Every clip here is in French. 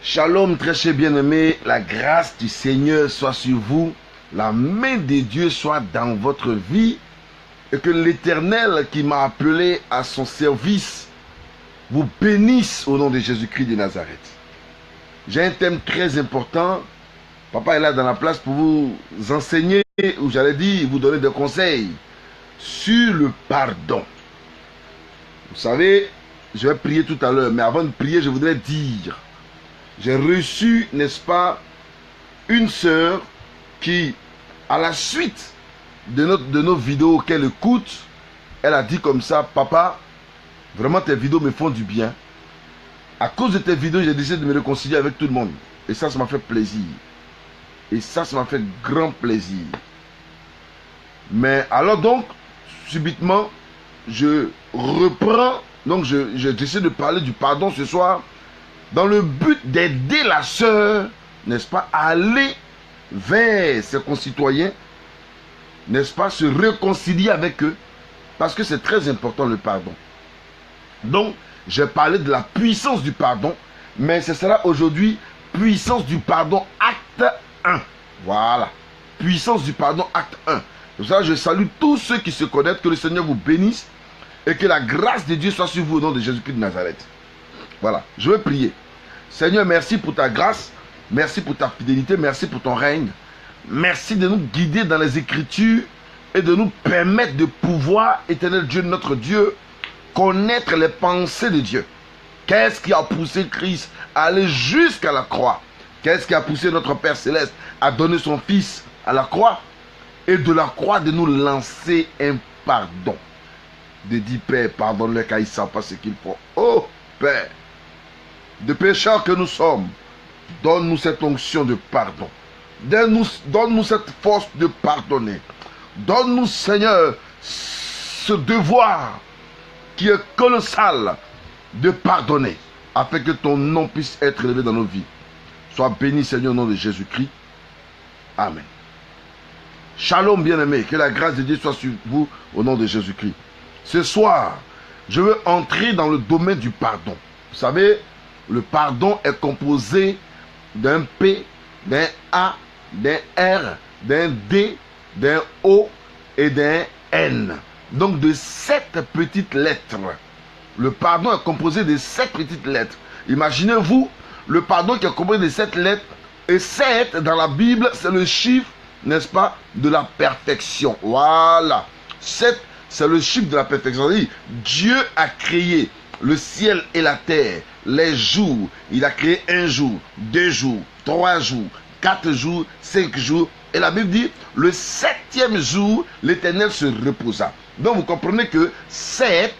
Shalom, très chers bien-aimés, la grâce du Seigneur soit sur vous, la main de Dieu soit dans votre vie et que l'Éternel qui m'a appelé à son service vous bénisse au nom de Jésus-Christ de Nazareth. J'ai un thème très important. Papa est là dans la place pour vous enseigner, ou j'allais dire, vous donner des conseils sur le pardon. Vous savez, je vais prier tout à l'heure, mais avant de prier, je voudrais dire, j'ai reçu, n'est-ce pas, une sœur qui, à la suite de nos vidéos qu'elle écoute, elle a dit comme ça, papa, vraiment tes vidéos me font du bien. À cause de tes vidéos, j'ai décidé de me réconcilier avec tout le monde. Et ça m'a fait plaisir. Et ça m'a fait grand plaisir. Mais alors donc, subitement, je reprends, donc je décide de parler du pardon ce soir, dans le but d'aider la sœur, n'est-ce pas, à aller vers ses concitoyens, n'est-ce pas, se réconcilier avec eux, parce que c'est très important le pardon. Donc, j'ai parlé de la puissance du pardon, mais ce sera aujourd'hui puissance du pardon acte 1. Voilà, puissance du pardon acte 1. Pour ça, je salue tous ceux qui se connaissent, que le Seigneur vous bénisse et que la grâce de Dieu soit sur vous au nom de Jésus-Christ de Nazareth. Voilà, je vais prier. Seigneur, merci pour ta grâce, merci pour ta fidélité, merci pour ton règne. Merci de nous guider dans les Écritures et de nous permettre de pouvoir, éternel Dieu, notre Dieu, connaître les pensées de Dieu. Qu'est-ce qui a poussé Christ à aller jusqu'à la croix? Qu'est-ce qui a poussé notre Père Céleste à donner son Fils à la croix? Et de la croix de nous lancer un pardon. De dire, Père, pardonne-les car ils ne savent pas ce qu'ils font. Oh, Père, de pécheurs que nous sommes, donne-nous cette onction de pardon. Donne-nous cette force de pardonner. Donne-nous, Seigneur, ce devoir qui est colossal de pardonner, afin que ton nom puisse être élevé dans nos vies. Sois béni, Seigneur, au nom de Jésus-Christ. Amen. Shalom, bien-aimés, que la grâce de Dieu soit sur vous au nom de Jésus-Christ. Ce soir, je veux entrer dans le domaine du pardon. Vous savez, le pardon est composé d'un P, d'un A, d'un R, d'un D, d'un O et d'un N. Donc de 7 petites lettres. Le pardon est composé de 7 petites lettres. Imaginez-vous, le pardon qui est composé de 7 lettres. Et 7 dans la Bible, c'est le chiffre, n'est-ce pas, de la perfection. Voilà. 7, c'est le chiffre de la perfection. Dieu a créé le ciel et la terre, les jours. Il a créé 1 jour, 2 jours, 3 jours, 4 jours, 5 jours. Et la Bible dit, le 7e jour, l'Éternel se reposa. Donc vous comprenez que 7,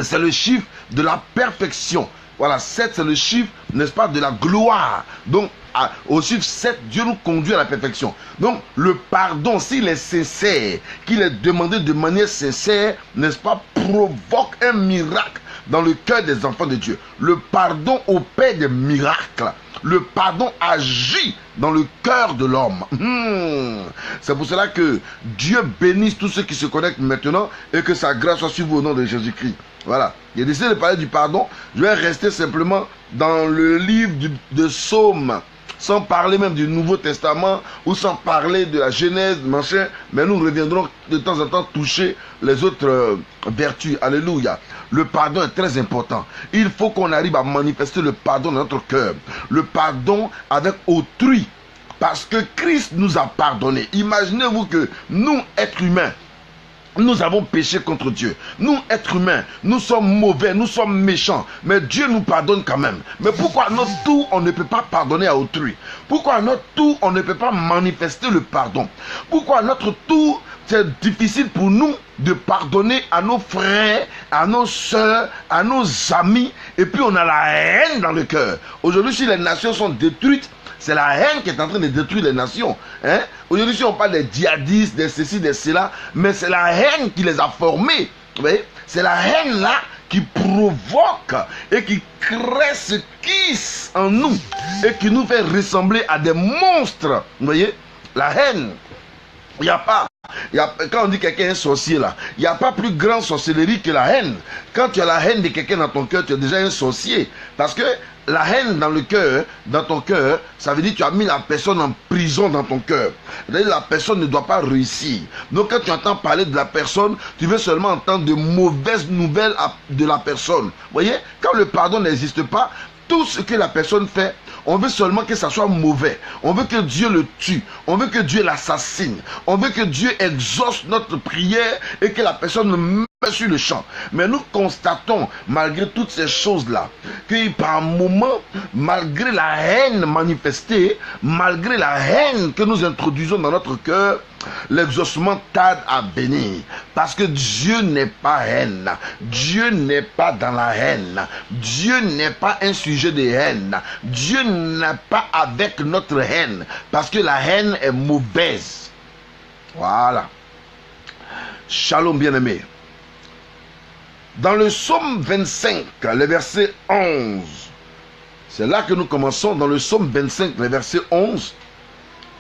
c'est le chiffre de la perfection. Voilà, 7, c'est le chiffre, n'est-ce pas, de la gloire. Donc, au chiffre 7, Dieu nous conduit à la perfection. Donc, le pardon, s'il est sincère, qu'il est demandé de manière sincère, n'est-ce pas, provoque un miracle dans le cœur des enfants de Dieu. Le pardon opère des miracles. Le pardon agit dans le cœur de l'homme. C'est pour cela que Dieu bénisse tous ceux qui se connectent maintenant et que sa grâce soit sur vous au nom de Jésus-Christ. Voilà. J'ai décidé de parler du pardon. Je vais rester simplement dans le livre de Psaume, sans parler même du Nouveau Testament ou sans parler de la Genèse, machin, mais nous reviendrons de temps en temps toucher les autres vertus. Alléluia. Le pardon est très important. Il faut qu'on arrive à manifester le pardon dans notre cœur. Le pardon avec autrui. Parce que Christ nous a pardonné. Imaginez-vous que nous, êtres humains, nous avons péché contre Dieu. Nous, êtres humains, nous sommes mauvais, nous sommes méchants. Mais Dieu nous pardonne quand même. Mais pourquoi à notre tour, on ne peut pas pardonner à autrui? Pourquoi à notre tour, on ne peut pas manifester le pardon? Pourquoi à notre tour, c'est difficile pour nous de pardonner à nos frères, à nos soeurs, à nos amis? Et puis on a la haine dans le cœur. Aujourd'hui, si les nations sont détruites, c'est la haine qui est en train de détruire les nations. Hein? Aujourd'hui, si on parle des djihadistes, des ceci, des cela, mais c'est la haine qui les a formés. Vous voyez? C'est la haine là qui provoque et qui crée ce kiss en nous et qui nous fait ressembler à des monstres. Vous voyez? La haine. Il n'y a pas Quand on dit quelqu'un est un sorcier là, il n'y a pas plus grande sorcellerie que la haine. Quand tu as la haine de quelqu'un dans ton cœur, tu es déjà un sorcier. Parce que la haine dans le cœur, dans ton cœur, ça veut dire que tu as mis la personne en prison dans ton cœur. C'est-à-dire que la personne ne doit pas réussir. Donc quand tu entends parler de la personne, tu veux seulement entendre de mauvaises nouvelles de la personne. Vous voyez, quand le pardon n'existe pas, tout ce que la personne fait, on veut seulement que ça soit mauvais. On veut que Dieu le tue. On veut que Dieu l'assassine. On veut que Dieu exauce notre prière et que la personne meure sur le champ. Mais nous constatons, malgré toutes ces choses-là, que par moments, malgré la haine manifestée, malgré la haine que nous introduisons dans notre cœur, l'exaucement tarde à venir. Parce que Dieu n'est pas haine. Dieu n'est pas dans la haine. Dieu n'est pas un sujet de haine. Dieu n'est pas avec notre haine. Parce que la haine est mauvaise. Voilà. Shalom bien-aimé. Dans le psaume 25, le verset 11. C'est là que nous commençons. Dans le psaume 25, le verset 11.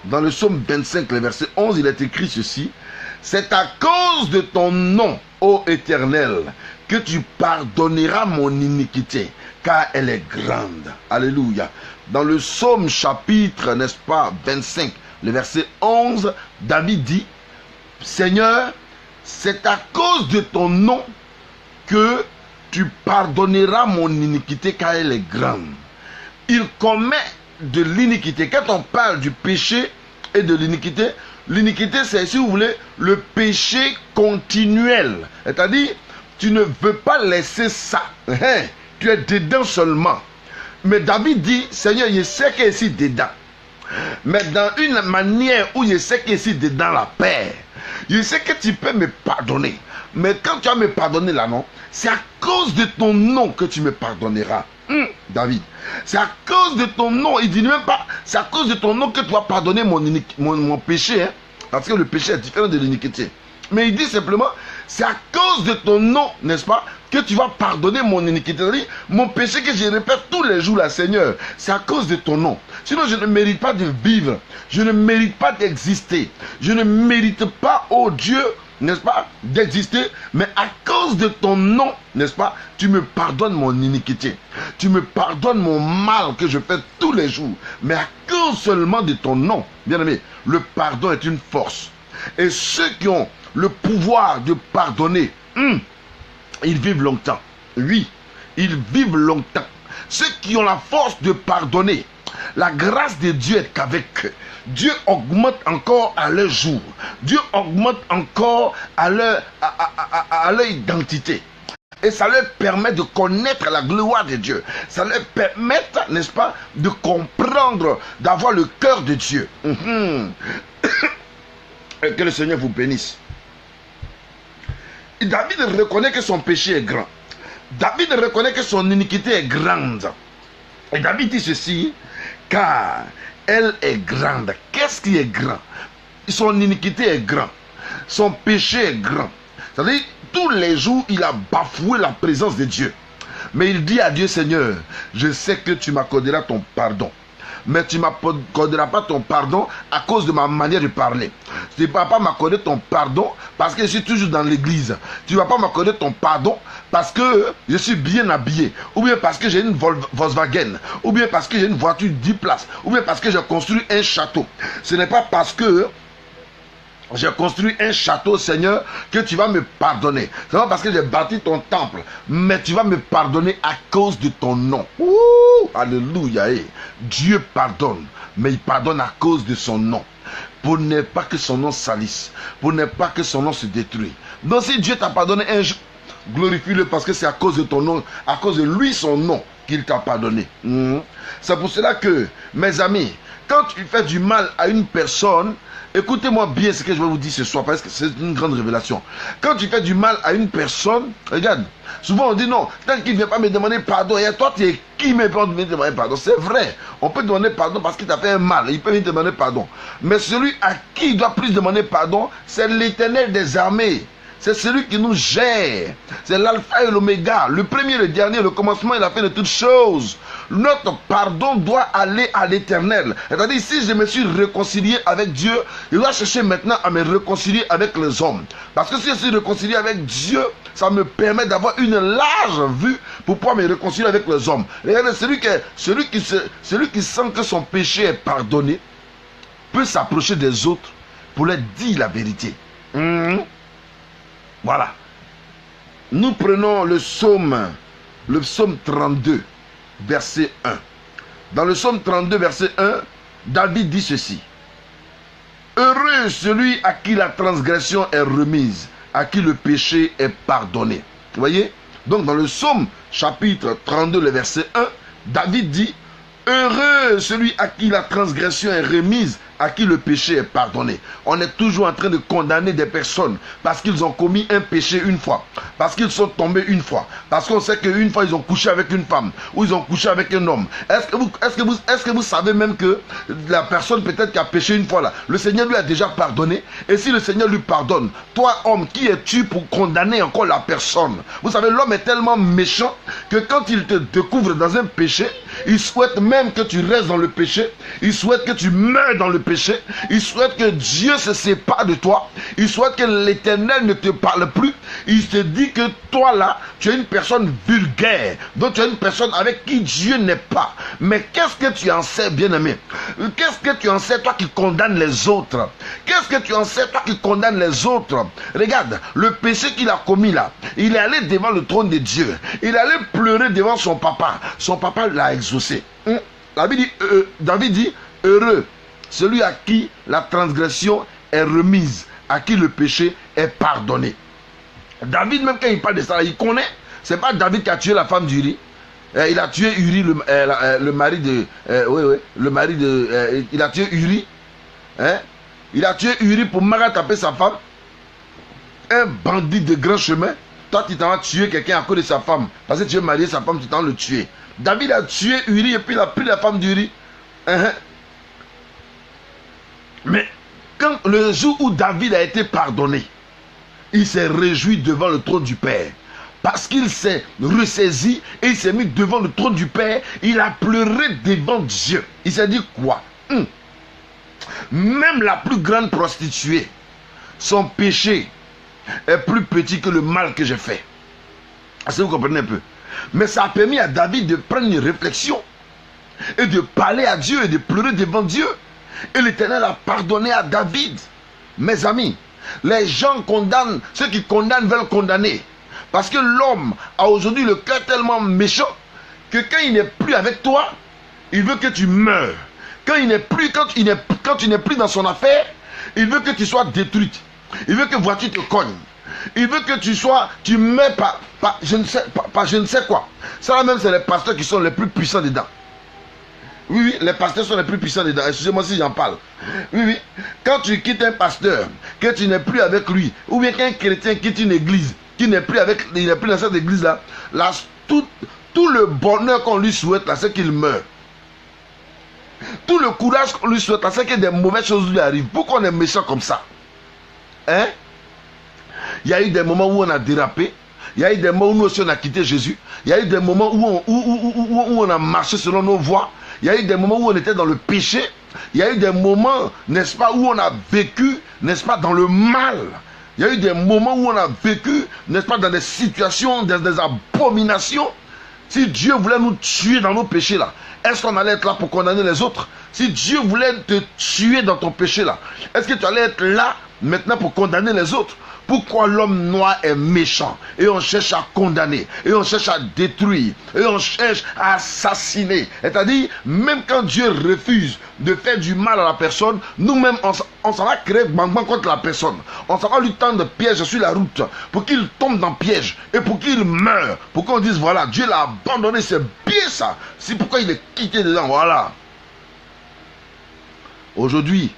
Dans le psaume 25, le verset 11, il est écrit ceci. C'est à cause de ton nom, ô Éternel, que tu pardonneras mon iniquité, car elle est grande. Alléluia. Dans le psaume chapitre, n'est-ce pas, 25, le verset 11, David dit, Seigneur, c'est à cause de ton nom que tu pardonneras mon iniquité, car elle est grande. Il commet de l'iniquité. Quand on parle du péché et de l'iniquité, l'iniquité c'est, si vous voulez, le péché continuel. C'est-à-dire, tu ne veux pas laisser ça. Tu es dedans seulement. Mais David dit, Seigneur, je sais que je suis dedans. Mais dans une manière où je sais que je suis dedans la paix. Je sais que tu peux me pardonner. Mais quand tu vas me pardonner là, non, c'est à cause de ton nom que tu me pardonneras. David, c'est à cause de ton nom. Il dit même pas, c'est à cause de ton nom que tu vas pardonner mon péché. Hein, parce que le péché est différent de l'iniquité. Mais il dit simplement, c'est à cause de ton nom, n'est-ce pas, que tu vas pardonner mon iniquité. C'est-à-dire, mon péché que je répète tous les jours là, Seigneur, c'est à cause de ton nom. Sinon, je ne mérite pas de vivre. Je ne mérite pas d'exister. Je ne mérite pas, oh Dieu, n'est-ce pas, d'exister, mais à cause de ton nom, n'est-ce pas, tu me pardonnes mon iniquité. Tu me pardonnes mon mal que je fais tous les jours. Mais à cause seulement de ton nom, bien aimé, le pardon est une force. Et ceux qui ont le pouvoir de pardonner, ils vivent longtemps. Oui, ils vivent longtemps. Ceux qui ont la force de pardonner, la grâce de Dieu est qu'avec eux. Dieu augmente encore à leur jour. Dieu augmente encore à leur identité. Et ça leur permet de connaître la gloire de Dieu. Ça leur permet, n'est-ce pas, de comprendre, d'avoir le cœur de Dieu. Et que le Seigneur vous bénisse. Et David reconnaît que son péché est grand. David reconnaît que son iniquité est grande. Et David dit ceci, car elle est grande. Qu'est-ce qui est grand? Son iniquité est grand. Son péché est grand. C'est-à-dire, tous les jours, il a bafoué la présence de Dieu. Mais il dit à Dieu, Seigneur, je sais que tu m'accorderas ton pardon. Mais tu ne m'accorderas pas ton pardon à cause de ma manière de parler. Tu ne vas pas m'accorder ton pardon parce que je suis toujours dans l'église. Tu ne vas pas m'accorder ton pardon parce que je suis bien habillé. Ou bien parce que j'ai une Volkswagen. Ou bien parce que j'ai une voiture 10 places. Ou bien parce que j'ai construit un château. Ce n'est pas parce que j'ai construit un château, Seigneur, que tu vas me pardonner. C'est pas parce que j'ai bâti ton temple, mais tu vas me pardonner à cause de ton nom. Ouh, alléluia. Dieu pardonne, mais il pardonne à cause de son nom. Pour ne pas que son nom salisse, pour ne pas que son nom se détruise. Donc si Dieu t'a pardonné un jour, glorifie-le parce que c'est à cause de ton nom, à cause de lui son nom qu'il t'a pardonné. C'est pour cela que, mes amis, quand tu fais du mal à une personne, écoutez-moi bien ce que je vais vous dire ce soir, parce que c'est une grande révélation. Quand tu fais du mal à une personne, regarde, souvent on dit non, tant qu'il ne vient pas me demander pardon, et toi tu es qui me peut me demander pardon? C'est vrai, on peut demander pardon parce qu'il t'a fait un mal, il peut me demander pardon. Mais celui à qui il doit plus demander pardon, c'est l'Éternel des armées. C'est celui qui nous gère. C'est l'alpha et l'oméga, le premier, le dernier, le commencement et la fin de toutes choses. Notre pardon doit aller à l'Éternel. C'est-à-dire, si je me suis réconcilié avec Dieu, il doit chercher maintenant à me réconcilier avec les hommes. Parce que si je suis réconcilié avec Dieu, ça me permet d'avoir une large vue pour pouvoir me réconcilier avec les hommes. Regardez, celui qui sent que son péché est pardonné peut s'approcher des autres pour leur dire la vérité. Voilà. Nous prenons le psaume 32, verset 1. Dans le psaume 32, verset 1, David dit ceci. Heureux celui à qui la transgression est remise, à qui le péché est pardonné. Vous voyez? Donc dans le psaume chapitre 32, le verset 1, David dit, heureux celui à qui la transgression est remise, à qui le péché est pardonné. On est toujours en train de condamner des personnes parce qu'ils ont commis un péché une fois, parce qu'ils sont tombés une fois, parce qu'on sait qu'une fois ils ont couché avec une femme ou ils ont couché avec un homme. Est-ce que vous savez même que la personne peut-être qui a péché une fois là, le Seigneur lui a déjà pardonné? Et si le Seigneur lui pardonne, toi homme, qui es-tu pour condamner encore la personne? Vous savez, l'homme est tellement méchant que quand il te découvre dans un péché, il souhaite même que tu restes dans le péché, il souhaite que tu meurs dans le péché, il souhaite que Dieu se sépare de toi, il souhaite que l'Éternel ne te parle plus, il te dit que toi là, tu es une personne vulgaire, donc tu es une personne avec qui Dieu n'est pas. Mais qu'est-ce que tu en sais, bien-aimé? Qu'est-ce que tu en sais, toi qui condamnes les autres? Qu'est-ce que tu en sais, toi qui condamnes les autres? Regarde, le péché qu'il a commis là, il est allé devant le trône de Dieu, il est allé pleurer devant son papa l'a exaucé. David dit, heureux celui à qui la transgression est remise, à qui le péché est pardonné. David, même quand il parle de ça, il connaît. C'est pas David qui a tué la femme d'Uri. Il a tué Uri, le mari de... il a tué Uri. Il a tué Uri pour taper sa femme. Un bandit de grand chemin. Toi, tu t'en vas tuer quelqu'un à cause de sa femme. Parce que tu veux marier sa femme, tu t'en le tuer. David a tué Uri et puis il a pris la femme d'Uri. Mais quand le jour où David a été pardonné, il s'est réjoui devant le trône du Père. Parce qu'il s'est ressaisi et il s'est mis devant le trône du Père. Il a pleuré devant Dieu. Il s'est dit quoi? Même la plus grande prostituée, son péché est plus petit que le mal que j'ai fait. Est-ce que vous comprenez un peu? Mais ça a permis à David de prendre une réflexion et de parler à Dieu et de pleurer devant Dieu. Et l'Éternel a pardonné à David. Mes amis, les gens condamnent, ceux qui condamnent veulent condamner. Parce que l'homme a aujourd'hui le cœur tellement méchant que quand il n'est plus avec toi, il veut que tu meurs. Quand tu n'es plus dans son affaire, il veut que tu sois détruite. Il veut que voiture te cogne. Il veut que tu meurs par je ne sais quoi. Ça même, c'est les pasteurs qui sont les plus puissants dedans. Oui, les pasteurs sont les plus puissants dedans. Excusez-moi si j'en parle. Oui. Quand tu quittes un pasteur, que tu n'es plus avec lui, ou bien qu'un chrétien quitte une église, il n'est plus dans cette église-là, tout le bonheur qu'on lui souhaite, là, c'est qu'il meurt. Tout le courage qu'on lui souhaite, là, c'est que des mauvaises choses lui arrivent. Pourquoi on est méchant comme ça? Il y a eu des moments où on a dérapé. Il y a eu des moments où nous aussi on a quitté Jésus. Il y a eu des moments où on a marché selon nos voies. Il y a eu des moments où on était dans le péché. Il y a eu des moments, n'est-ce pas, où on a vécu, n'est-ce pas, dans le mal. Il y a eu des moments où on a vécu, n'est-ce pas, dans des situations, dans des abominations. Si Dieu voulait nous tuer dans nos péchés là, est-ce qu'on allait être là pour condamner les autres? Si Dieu voulait te tuer dans ton péché là, est-ce que tu allais être là maintenant pour condamner les autres? Pourquoi l'homme noir est méchant et on cherche à condamner, et on cherche à détruire, et on cherche à assassiner? C'est-à-dire, même quand Dieu refuse de faire du mal à la personne, nous-mêmes, on s'en va créer bang-bang contre la personne. On s'en va lui tendre piège sur la route pour qu'il tombe dans le piège et pour qu'il meure. Pour qu'on dise, voilà, Dieu l'a abandonné, c'est bien ça. C'est pourquoi il est quitté dedans, voilà. Aujourd'hui,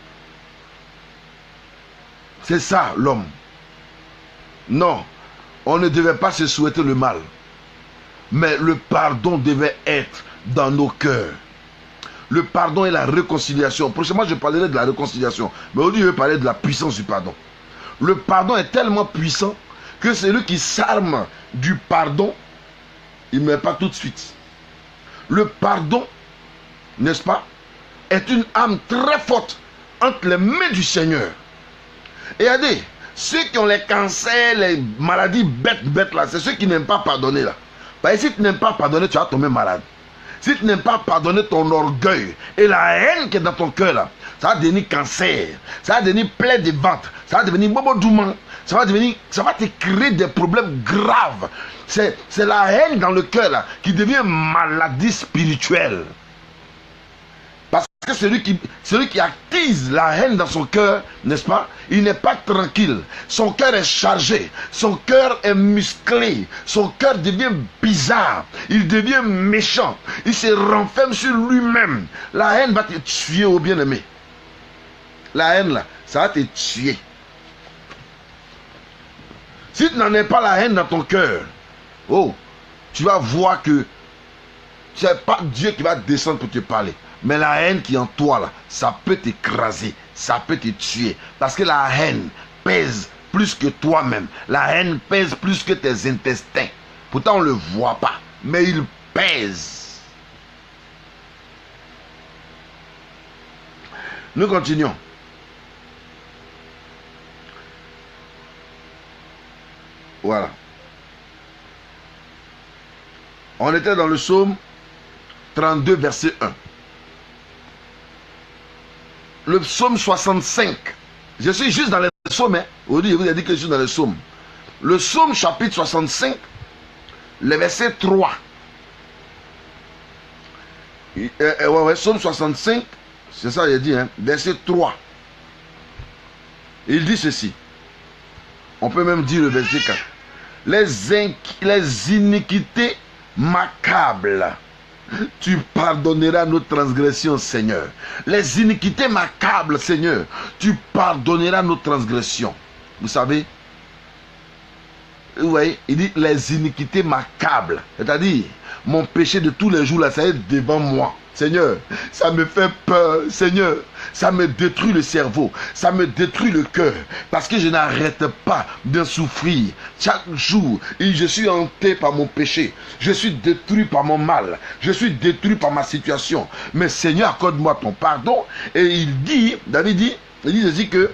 c'est ça l'homme. Non, on ne devait pas se souhaiter le mal. Mais le pardon devait être dans nos cœurs. Le pardon et la réconciliation. Prochainement, je parlerai de la réconciliation. Mais aujourd'hui, je vais parler de la puissance du pardon. Le pardon est tellement puissant que celui qui s'arme du pardon, il ne meurt pas tout de suite. Le pardon, n'est-ce pas, est une âme très forte entre les mains du Seigneur. Et regardez, ceux qui ont les cancers, les maladies bêtes là, c'est ceux qui n'aiment pas pardonner là. Parce que si tu n'aimes pas pardonner, tu vas tomber malade. Si tu n'aimes pas pardonner ton orgueil et la haine qui est dans ton cœur là, ça va devenir cancer, ça va devenir plaie de ventre, ça va devenir bobo douman, ça va te créer des problèmes graves. C'est la haine dans le cœur là qui devient maladie spirituelle. Parce que celui qui attise la haine dans son cœur, n'est-ce pas, il n'est pas tranquille. Son cœur est chargé, son cœur est musclé, son cœur devient bizarre, il devient méchant, il se renferme sur lui-même. La haine va te tuer, au bien-aimé. La haine là, ça va te tuer. Si tu n'en as pas la haine dans ton cœur, oh, tu vas voir que ce n'est pas Dieu qui va descendre pour te parler. Mais la haine qui est en toi, là, ça peut t'écraser, ça peut te tuer. Parce que la haine pèse plus que toi-même. La haine pèse plus que tes intestins. Pourtant, on ne le voit pas, mais il pèse. Nous continuons. Voilà. On était dans le psaume 32, verset 1. Le psaume 65. Je suis juste dans les psaumes. Hein. Aujourd'hui, je vous ai dit que je suis dans les psaumes. Le psaume chapitre 65, le verset 3. Psaume 65, c'est ça j'ai dit, hein, verset 3. Il dit ceci. On peut même dire le verset 4. Les iniquités m'accablent. Tu pardonneras nos transgressions, Seigneur. Les iniquités m'accablent, Seigneur. Tu pardonneras nos transgressions. Vous savez, vous voyez, il dit les iniquités m'accablent. C'est-à-dire, mon péché de tous les jours, là, ça est devant moi. Seigneur, ça me fait peur. Seigneur, ça me détruit le cerveau. Ça me détruit le cœur. Parce que je n'arrête pas de souffrir. Chaque jour, je suis hanté par mon péché. Je suis détruit par mon mal. Je suis détruit par ma situation. Mais Seigneur, accorde-moi ton pardon. Et il dit, David dit, il dit que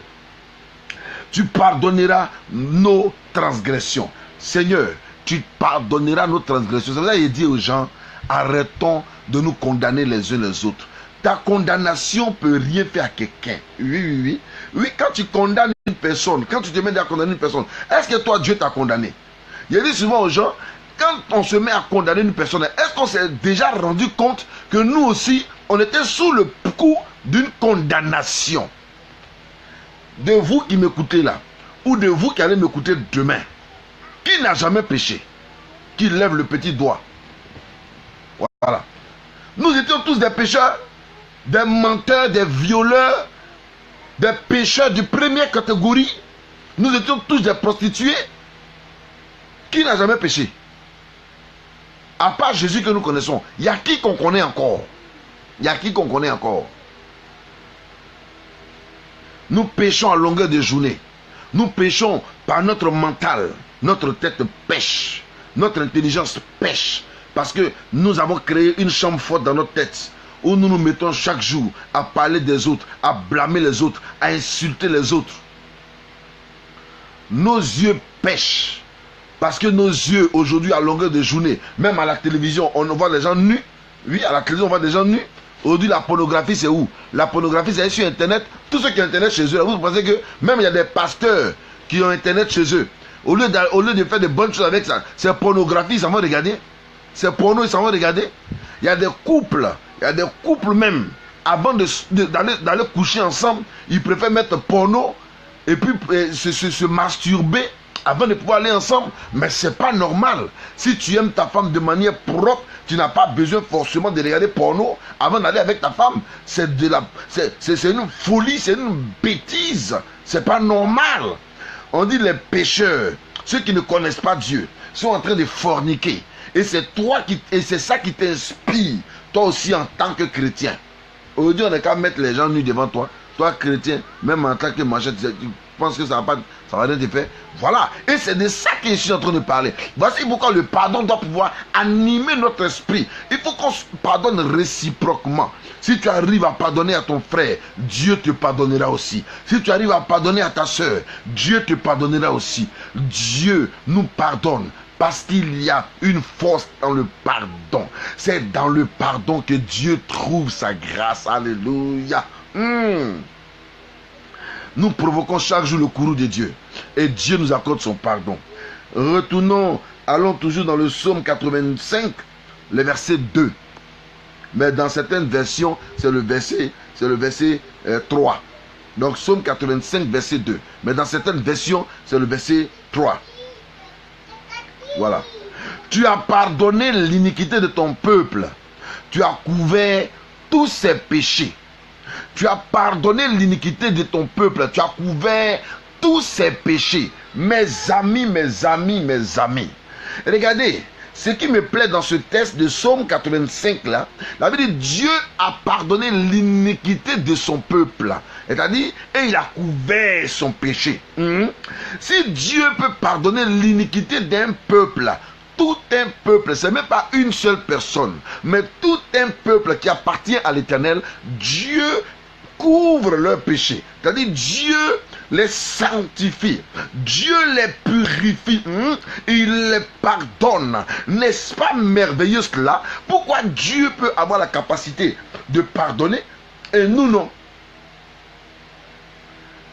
tu pardonneras nos transgressions. Seigneur, tu pardonneras nos transgressions. C'est pour ça qu'il dit aux gens, arrêtons de nous condamner les uns les autres. Ta condamnation peut rien faire à quelqu'un. Oui. Oui, quand tu condamnes une personne, quand tu te mets à condamner une personne, est-ce que toi, Dieu t'a condamné? Je dis souvent aux gens, quand on se met à condamner une personne, est-ce qu'on s'est déjà rendu compte que nous aussi, on était sous le coup d'une condamnation? De vous qui m'écoutez là, ou de vous qui allez m'écouter demain, qui n'a jamais péché? Qui lève le petit doigt? Voilà. Nous étions tous des pécheurs, des menteurs, des violeurs, des pécheurs de première catégorie. Nous étions tous des prostituées. Qui n'a jamais péché? À part Jésus que nous connaissons, il y a qui qu'on connaît encore? Il y a qui qu'on connaît encore? Nous péchons à longueur de journée. Nous péchons par notre mental. Notre tête pêche. Notre intelligence pêche. Parce que nous avons créé une chambre forte dans notre tête où nous nous mettons chaque jour à parler des autres, à blâmer les autres, à insulter les autres. Nos yeux pêchent. Parce que nos yeux, aujourd'hui, à longueur de journée, même à la télévision, on voit des gens nus. Oui, à la télévision, on voit des gens nus. Aujourd'hui, la pornographie, c'est où? La pornographie, c'est sur Internet. Tous ceux qui ont Internet chez eux, vous pensez que même il y a des pasteurs qui ont Internet chez eux. Au lieu de faire de bonnes choses avec ça, c'est pornographie, ils s'en vont regarder. C'est porno, ils s'en vont regarder. Il y a des couples même, avant d'aller coucher ensemble, ils préfèrent mettre porno et puis se masturber avant de pouvoir aller ensemble. Mais c'est pas normal. Si tu aimes ta femme de manière propre, tu n'as pas besoin forcément de regarder porno avant d'aller avec ta femme. C'est une folie, c'est une bêtise. C'est pas normal. On dit les pécheurs, ceux qui ne connaissent pas Dieu, sont en train de forniquer. Et c'est ça qui t'inspire, toi aussi en tant que chrétien. Aujourd'hui, on n'est qu'à mettre les gens nus devant toi. Toi, chrétien, même en tant que machette, tu penses que ça va pas. Ça va rien te faire. Voilà. Et c'est de ça que je suis en train de parler. Voici pourquoi le pardon doit pouvoir animer notre esprit. Il faut qu'on se pardonne réciproquement. Si tu arrives à pardonner à ton frère, Dieu te pardonnera aussi. Si tu arrives à pardonner à ta soeur, Dieu te pardonnera aussi. Dieu nous pardonne parce qu'il y a une force dans le pardon. C'est dans le pardon que Dieu trouve sa grâce. Alléluia. Nous provoquons chaque jour le courroux de Dieu. Et Dieu nous accorde son pardon. Retournons, allons toujours dans le psaume 85, le verset 2. Mais dans certaines versions, c'est le verset 3. Donc psaume 85, verset 2. Mais dans certaines versions, c'est le verset 3. Voilà. Tu as pardonné l'iniquité de ton peuple. Tu as couvert tous ses péchés. Tu as pardonné l'iniquité de ton peuple. Tu as couvert tous ses péchés. Mes amis, mes amis, mes amis. Regardez, ce qui me plaît dans ce texte de Psaume 85 là, la Bible dit Dieu a pardonné l'iniquité de son peuple. C'est-à-dire, et il a couvert son péché. Si Dieu peut pardonner l'iniquité d'un peuple, tout un peuple, c'est même pas une seule personne, mais tout un peuple qui appartient à l'Éternel, Dieu couvre leurs péchés. C'est-à-dire Dieu les sanctifie, Dieu les purifie, il les pardonne. N'est-ce pas merveilleux cela? Pourquoi Dieu peut avoir la capacité de pardonner et nous non?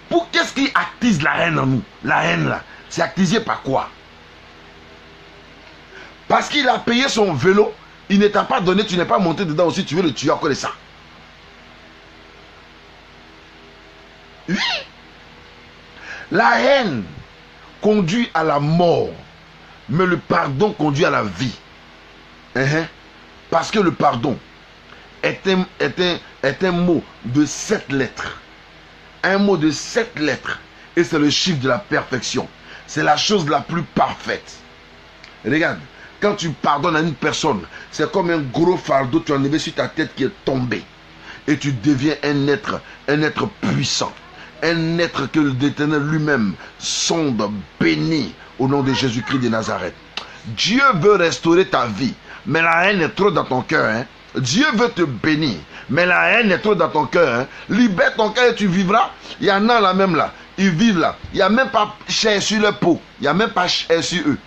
Pour qu'est-ce qui attise la haine en nous? La haine là, c'est attisé par quoi? Parce qu'il a payé son vélo, il ne t'a pas donné, tu n'es pas monté dedans aussi, tu veux le tuer encore de ça. Oui. La haine conduit à la mort, mais le pardon conduit à la vie. Parce que le pardon est un mot de 7 lettres. Un mot de 7 lettres. Et c'est le chiffre de la perfection. C'est la chose la plus parfaite. Regarde, quand tu pardonnes à une personne, c'est comme un gros fardeau tu as enlevé sur ta tête qui est tombé. Et tu deviens un être puissant. Un être que l'Éternel lui-même sonde, béni au nom de Jésus-Christ de Nazareth. Dieu veut restaurer ta vie, mais la haine est trop dans ton cœur. Dieu veut te bénir, mais la haine est trop dans ton cœur. Libère ton cœur et tu vivras. Il y en a là même là, ils vivent là. Il n'y a même pas chair sur leur peau, il n'y a même pas chair sur eux.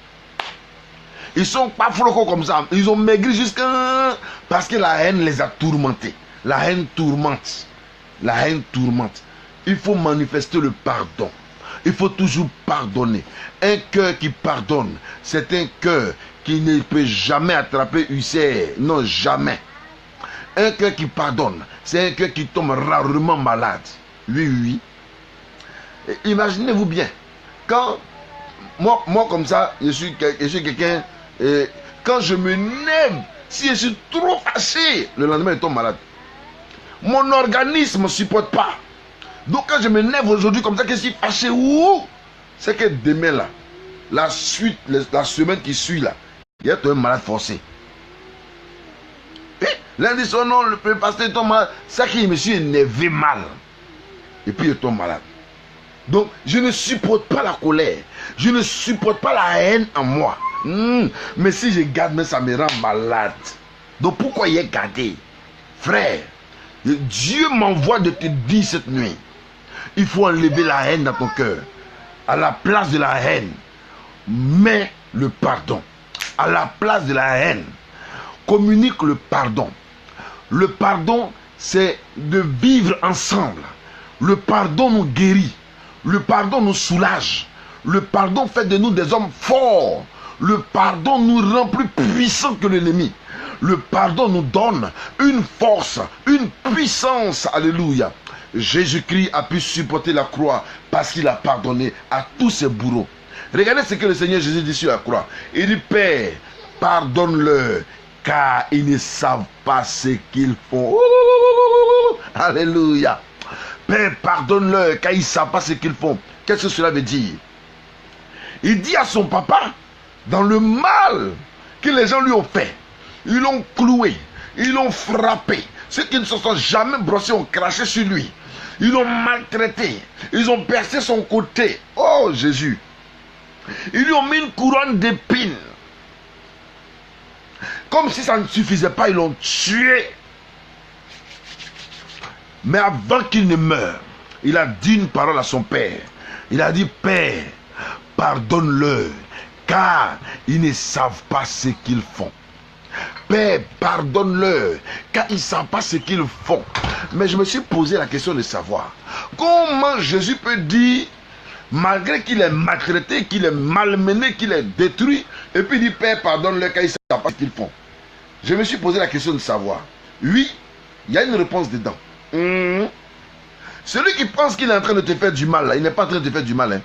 Ils sont pas flocons comme ça, ils ont maigri jusqu'à... Parce que la haine les a tourmentés. La haine tourmente. La haine tourmente. Il faut manifester le pardon. Il faut toujours pardonner. Un cœur qui pardonne, c'est un cœur qui ne peut jamais attraper ulcère. Non, jamais. Un cœur qui pardonne, c'est un cœur qui tombe rarement malade. Oui, oui, oui. Imaginez-vous bien. Quand moi comme ça, je suis quelqu'un, quand je me lève, si je suis trop fâché, le lendemain je tombe malade. Mon organisme ne supporte pas. Donc quand je me lève aujourd'hui comme ça, que je suis fâché, c'est que demain là, la semaine qui suit là, il y a un malade forcé. Et lundi son nom, le pasteur tombe malade, c'est qu'il me suis énervé mal. Et puis il tombe malade. Donc je ne supporte pas la colère, je ne supporte pas la haine en moi. Mais si je garde, mais ça me rend malade. Donc pourquoi y est gardé? Frère, Dieu m'envoie de te dire cette nuit, il faut enlever la haine dans ton cœur. À la place de la haine, mets le pardon. À la place de la haine, communique le pardon. Le pardon, c'est de vivre ensemble. Le pardon nous guérit. Le pardon nous soulage. Le pardon fait de nous des hommes forts. Le pardon nous rend plus puissants que l'ennemi. Le pardon nous donne une force, une puissance. Alléluia. Jésus-Christ a pu supporter la croix parce qu'il a pardonné à tous ses bourreaux. Regardez ce que le Seigneur Jésus dit sur la croix. Il dit, Père, pardonne-leur, car ils ne savent pas ce qu'ils font. Alléluia. Père, pardonne-leur, car ils ne savent pas ce qu'ils font. Qu'est-ce que cela veut dire? Il dit à son papa, dans le mal que les gens lui ont fait, ils l'ont cloué, ils l'ont frappé. Ceux qui ne se sont jamais brossés ont craché sur lui. Ils l'ont maltraité. Ils ont percé son côté. Oh Jésus. Ils lui ont mis une couronne d'épines. Comme si ça ne suffisait pas, ils l'ont tué. Mais avant qu'il ne meure, il a dit une parole à son père. Il a dit, Père, pardonne-leur, car ils ne savent pas ce qu'ils font. Père, pardonne-leur, car ils ne savent pas ce qu'ils font. Mais je me suis posé la question de savoir, comment Jésus peut dire, malgré qu'il est maltraité, qu'il est malmené, qu'il est détruit, et puis il dit, Père, pardonne-leur, car ils ne savent pas ce qu'ils font. Je me suis posé la question de savoir. Oui, il y a une réponse dedans. Celui qui pense qu'il est en train de te faire du mal, là, il n'est pas en train de te faire du mal. Hein.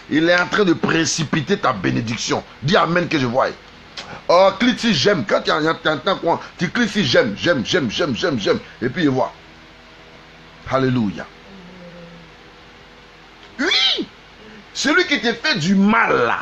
Il est en train de précipiter ta bénédiction. Dis Amen que je voie. Oh, clique si j'aime. Quand tu entends quoi, tu cliques si j'aime. Et puis il voit. Alléluia. Oui. Celui qui te fait du mal là.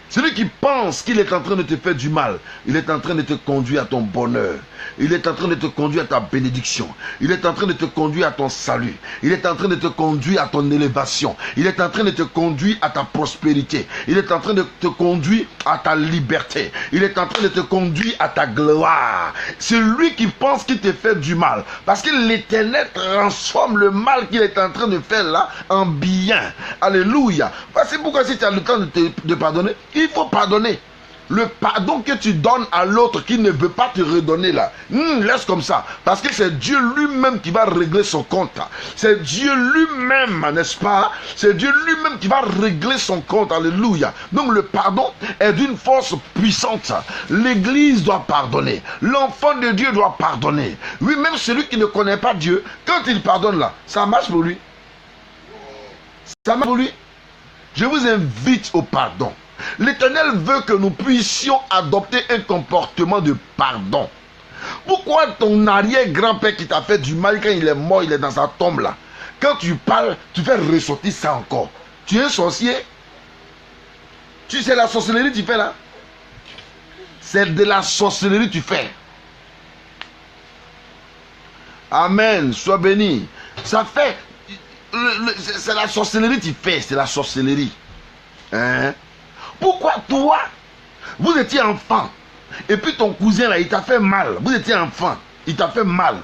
Celui qui pense qu'il est en train de te faire du mal, il est en train de te conduire à ton bonheur. Il est en train de te conduire à ta bénédiction. Il est en train de te conduire à ton salut. Il est en train de te conduire à ton élévation. Il est en train de te conduire à ta prospérité. Il est en train de te conduire à ta liberté. Il est en train de te conduire à ta gloire. C'est lui qui pense qu'il te fait du mal. Parce que l'Éternel transforme le mal qu'il est en train de faire là en bien. Alléluia. C'est pourquoi si tu as le temps de pardonner, il faut pardonner. Le pardon que tu donnes à l'autre qui ne veut pas te redonner là, laisse comme ça. Parce que c'est Dieu lui-même qui va régler son compte. C'est Dieu lui-même, n'est-ce pas? C'est Dieu lui-même qui va régler son compte. Alléluia. Donc le pardon est d'une force puissante. L'église doit pardonner. L'enfant de Dieu doit pardonner. Oui, même celui qui ne connaît pas Dieu, quand il pardonne là, ça marche pour lui. Ça marche pour lui. Je vous invite au pardon. L'Éternel veut que nous puissions adopter un comportement de pardon. Pourquoi ton arrière-grand-père qui t'a fait du mal, quand il est mort, il est dans sa tombe là, quand tu parles, tu fais ressortir ça encore? Tu es un sorcier? Tu sais la sorcellerie tu fais là? C'est de la sorcellerie tu fais. Amen, sois béni. Ça fait... C'est la sorcellerie tu fais, c'est la sorcellerie. Hein? Pourquoi toi, vous étiez enfant, et puis ton cousin là, il t'a fait mal. Vous étiez enfant, il t'a fait mal.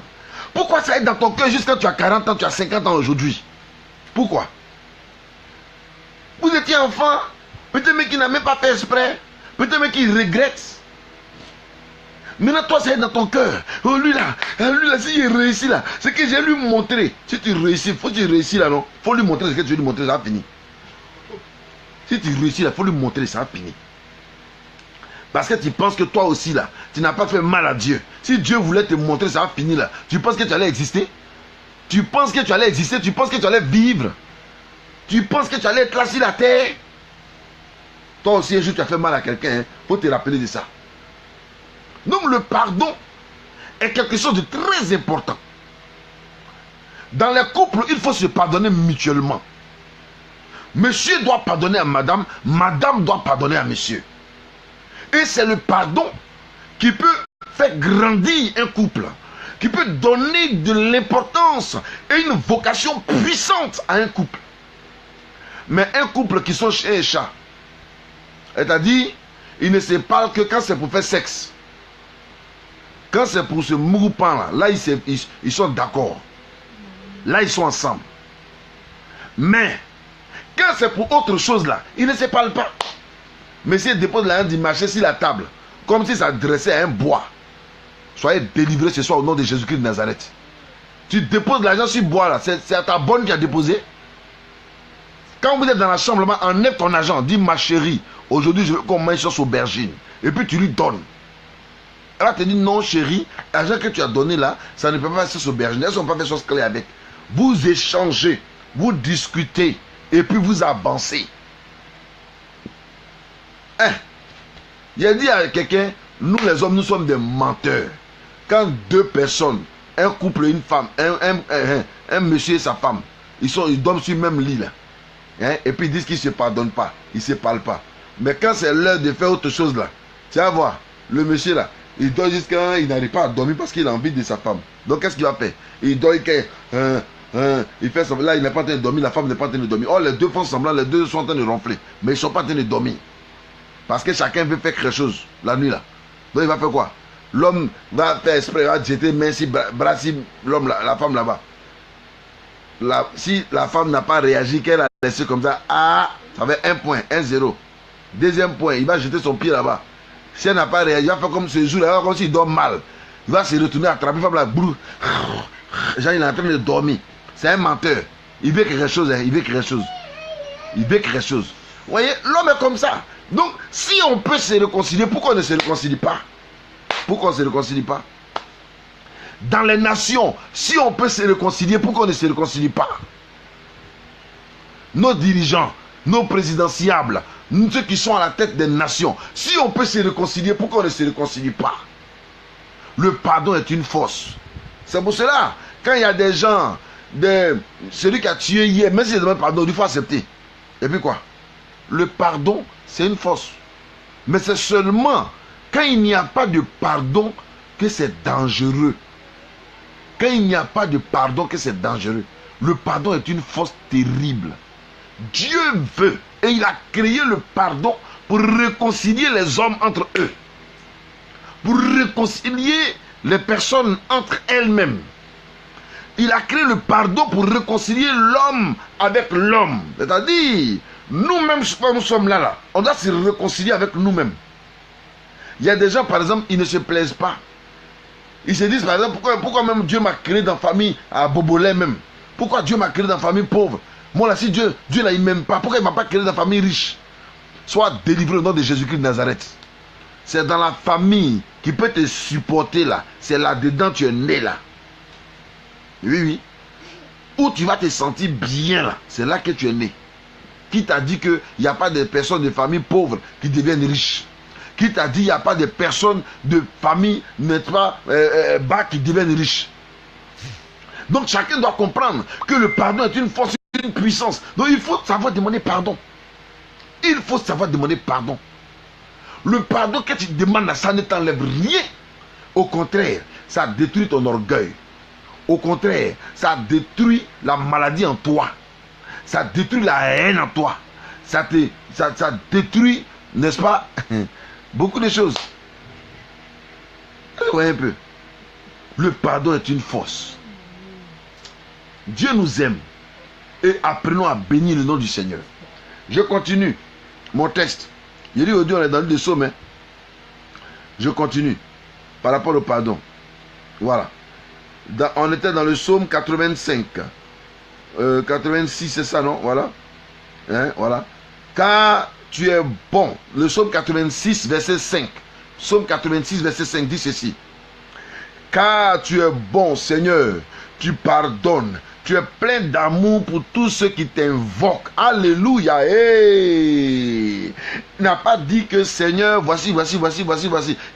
Pourquoi ça est dans ton cœur jusqu'à tu as 40 ans, tu as 50 ans aujourd'hui? Pourquoi? Vous étiez enfant, peut-être mais qui n'a même pas fait exprès, peut-être mais qui regrette. Maintenant toi ça est dans ton cœur. Oh lui là, si il réussit là, c'est que j'ai lui montré. Si tu réussis, faut que tu réussis là non. Faut lui montrer ce que tu veux lui montrer, ça va finir. Si tu réussis là, il faut lui montrer, ça va finir. Parce que tu penses que toi aussi là, tu n'as pas fait mal à Dieu. Si Dieu voulait te montrer, ça va finir là. Tu penses que tu allais exister? Tu penses que tu allais exister? Tu penses que tu allais vivre? Tu penses que tu allais être là sur la terre? Toi aussi un jour tu as fait mal à quelqu'un, faut te rappeler de ça. Donc le pardon est quelque chose de très important. Dans les couples, il faut se pardonner mutuellement. Monsieur doit pardonner à madame, madame doit pardonner à monsieur. Et c'est le pardon qui peut faire grandir un couple, qui peut donner de l'importance et une vocation puissante à un couple. Mais un couple qui sont chien et chat, c'est-à-dire, ils ne se parlent que quand c'est pour faire sexe. Quand c'est pour ce mouroupan là, ils sont d'accord. Là, ils sont ensemble. Mais, quand c'est pour autre chose là, ils ne se parlent pas. Monsieur dépose l'argent du marché sur la table, comme si ça dressait un bois. Soyez délivrés ce soir au nom de Jésus-Christ de Nazareth. Tu déposes l'argent sur le bois là, c'est à ta bonne qui a déposé. Quand vous êtes dans la chambre là, enlève ton argent, dis ma chérie, aujourd'hui je veux qu'on mange sur aubergine. Et puis tu lui donnes. Elle te dit non chérie, l'argent que tu as donné là, ça ne peut pas faire sauce aubergine, elles ne sont pas fait sauce clé avec. Vous échangez, vous discutez. Et puis vous avancez. Hein? Il a dit à quelqu'un, nous les hommes, nous sommes des menteurs. Quand deux personnes, un couple et une femme, un monsieur et sa femme, ils dorment sur le même lit là. Hein? Et puis ils disent qu'ils ne se pardonnent pas, ils ne se parlent pas. Mais quand c'est l'heure de faire autre chose là, tu vas voir, le monsieur là, il dort jusqu'à il n'arrive pas à dormir parce qu'il a envie de sa femme. Donc qu'est-ce qu'il va faire? Il dort Il fait semblant, là il n'est pas en train de dormir, la femme n'est pas en train de dormir. Oh, les deux font semblant, les deux sont en train de ronfler. Mais ils ne sont pas en train de dormir. Parce que chacun veut faire quelque chose la nuit là. Donc il va faire quoi? L'homme va faire exprès, il va jeter main si brasser l'homme, la femme là-bas. Si la femme n'a pas réagi, qu'elle a laissé comme ça, ça fait 1 point, 1-0. Deuxième point, il va jeter son pied là-bas. Si elle n'a pas réagi, il va faire comme ce jour-là, comme s'il dort mal. Il va se retourner, attraper la femme là, brou. Genre, il est en train de dormir. C'est un menteur. Il veut quelque chose, hein. Il veut quelque chose. Il veut quelque chose. Vous voyez, l'homme est comme ça. Donc, si on peut se réconcilier, pourquoi on ne se réconcilie pas? Pourquoi on ne se réconcilie pas? Dans les nations, si on peut se réconcilier, pourquoi on ne se réconcilie pas? Nos dirigeants, nos présidentiables, ceux qui sont à la tête des nations, si on peut se réconcilier, pourquoi on ne se réconcilie pas? Le pardon est une force. C'est pour cela, quand il y a des gens, celui qui a tué hier, même s'il demande pardon, il faut accepter. Et puis quoi? Le pardon, c'est une force. Mais c'est seulement quand il n'y a pas de pardon que c'est dangereux. Quand il n'y a pas de pardon que c'est dangereux. Le pardon est une force terrible. Dieu veut, et il a créé le pardon pour réconcilier les hommes entre eux. Pour réconcilier les personnes entre elles-mêmes. Il a créé le pardon pour réconcilier l'homme avec l'homme. C'est-à-dire, nous-mêmes, nous sommes là. On doit se réconcilier avec nous-mêmes. Il y a des gens, par exemple, ils ne se plaisent pas. Ils se disent, par exemple, pourquoi même Dieu m'a créé dans la famille à Bobolé même? Pourquoi Dieu m'a créé dans la famille pauvre? Moi là, si Dieu là, il ne m'aime pas, pourquoi il ne m'a pas créé dans la famille riche? Sois délivré au nom de Jésus-Christ de Nazareth. C'est dans la famille qui peut te supporter là. C'est là-dedans tu es né là. Oui, oui. Où tu vas te sentir bien là. C'est là que tu es né. Qui t'a dit qu'il n'y a pas de personnes de famille pauvres qui deviennent riches? Qui t'a dit qu'il n'y a pas de personnes de famille, n'est-ce pas, bas qui deviennent riches? Donc chacun doit comprendre que le pardon est une force, une puissance. Donc il faut savoir demander pardon. Il faut savoir demander pardon. Le pardon que tu demandes, ça ne t'enlève rien. Au contraire, ça détruit ton orgueil. Au contraire, ça détruit la maladie en toi. Ça détruit la haine en toi. Ça détruit, n'est-ce pas, beaucoup de choses. Allez voir un peu. Le pardon est une force. Dieu nous aime. Et apprenons à bénir le nom du Seigneur. Je continue mon texte. Il dit aujourd'hui on est dans le psaume. Hein. Je continue. Par rapport au pardon. Voilà. On était dans le psaume 85. 86 c'est ça non? Voilà. Hein, voilà. Car tu es bon. Le psaume 86 verset 5. Psaume 86 verset 5 dit ceci. Car tu es bon Seigneur. Tu pardonnes. Tu es plein d'amour pour tous ceux qui t'invoquent. Alléluia. Hey. Il n'a pas dit que Seigneur, voici.